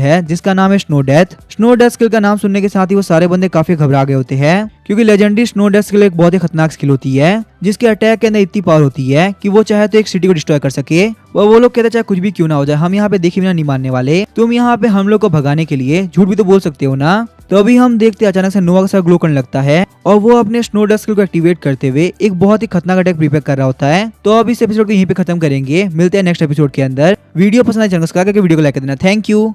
है जिसका नाम है snow death. Snow death skill का नाम सुनने के साथ ही वो सारे बंदे काफी घबरा गए होते हैं क्योंकि लेजेंडरी स्नो डेथ स्किल एक बहुत ही खतरनाक स्किल होती है जिसके अटैक के अंदर इतनी पावर होती है कि वो चाहे तो एक सिटी को डिस्ट्रॉय कर सके। वो लोग कहते चाहे कुछ भी क्यों ना हो जाए, हम यहाँ पे देखे बिना नहीं मानने वाले। तुम यहाँ पे हम लोग को भगाने के लिए झूठ भी तो बोल सकते हो ना। तो अभी हम देखते अचानक से नोवा का सर ग्लो करने लगता है और वो अपने स्नो डेथ स्किल को एक्टिवेट करते हुए एक बहुत ही खतरनाक अटैक प्रिपेयर कर रहा होता है। तो अब इस एपिसोड को यहीं पे खत्म करेंगे, मिलते हैं नेक्स्ट एपिसोड के अंदर। वीडियो पसंद आए चैनल को सब्सक्राइब करके वीडियो को लाइक कर देना। Thank you.